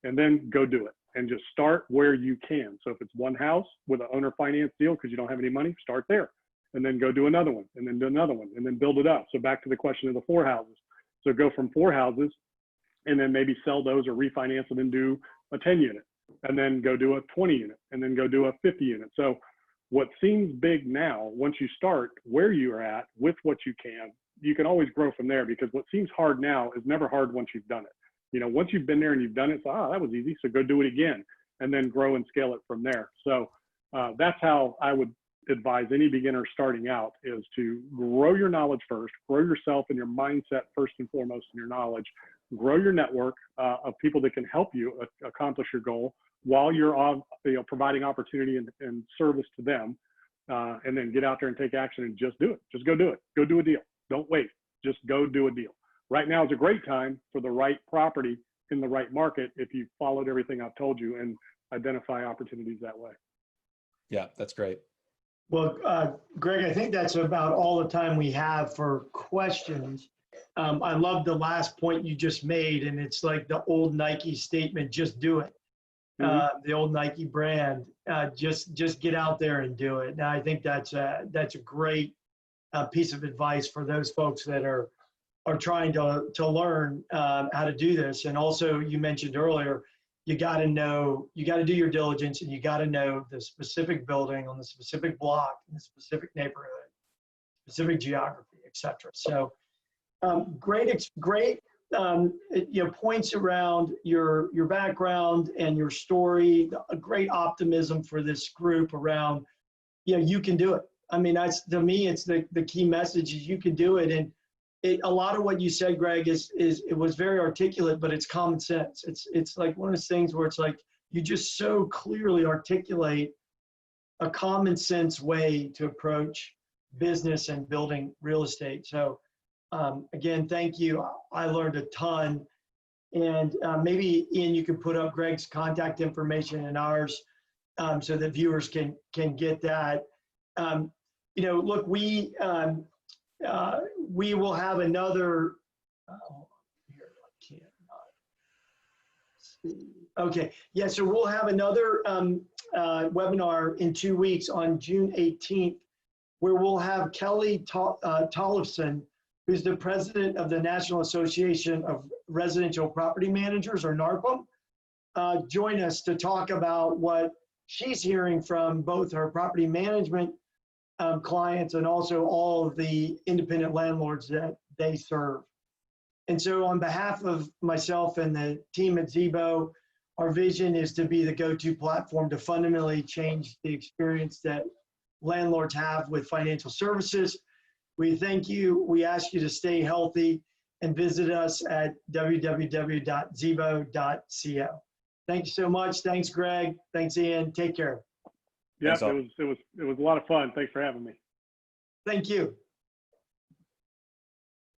and then go do it. And just start where you can. So if it's one house with an owner finance deal because you don't have any money, start there. And then go do another one, and then do another one, and then build it up. So back to the question of the 4 houses. So go from 4 houses and then maybe sell those or refinance them and do a 10 unit, and then go do a 20 unit, and then go do a 50 unit. So what seems big now, once you start where you are at with what you can always grow from there, because what seems hard now is never hard once you've done it. Once you've been there and you've done it, so, that was easy. So go do it again, and then grow and scale it from there. So that's how I would advise any beginner starting out, is to grow your knowledge first, grow yourself and your mindset first and foremost in your knowledge, grow your network of people that can help you accomplish your goal while you're on, providing opportunity and service to them, and then get out there and take action and just do it. Just go do it. Go do a deal. Don't wait. Just go do a deal. Right now is a great time for the right property in the right market if you followed everything I've told you and identify opportunities that way. Yeah, that's great. Well, Greg, I think that's about all the time we have for questions. I love the last point you just made, and it's like the old Nike statement, just do it. The old Nike brand, just get out there and do it. Now, I think that's a great piece of advice for those folks that are trying to learn how to do this. And also, you mentioned earlier, you got to do your diligence, and you got to know the specific building on the specific block, in the specific neighborhood, specific geography, etc. So great points around your background and your story, a great optimism for this group around, you can do it. I mean, to me, it's the key message is you can do it. And a lot of what you said, Greg, it was very articulate, but it's common sense. It's like one of those things where it's like you just so clearly articulate a common sense way to approach business and building real estate. So again, thank you. I learned a ton. And maybe, Ian, you can put up Greg's contact information and ours so that viewers can get that. Look, we will have another, okay, yeah, so we'll have another webinar in 2 weeks on June 18th, where we'll have Kelly Tollefson, who's the president of the National Association of Residential Property Managers, or NARPM, join us to talk about what she's hearing from both her property management clients and also all of the independent landlords that they serve. And so on behalf of myself and the team at Zebo, our vision is to be the go-to platform to fundamentally change the experience that landlords have with financial services. We thank you. We ask you to stay healthy and visit us at www.zebo.co. Thank you so much. Thanks, Greg. Thanks, Ian. Take care. Yeah, it was a lot of fun. Thanks for having me. Thank you.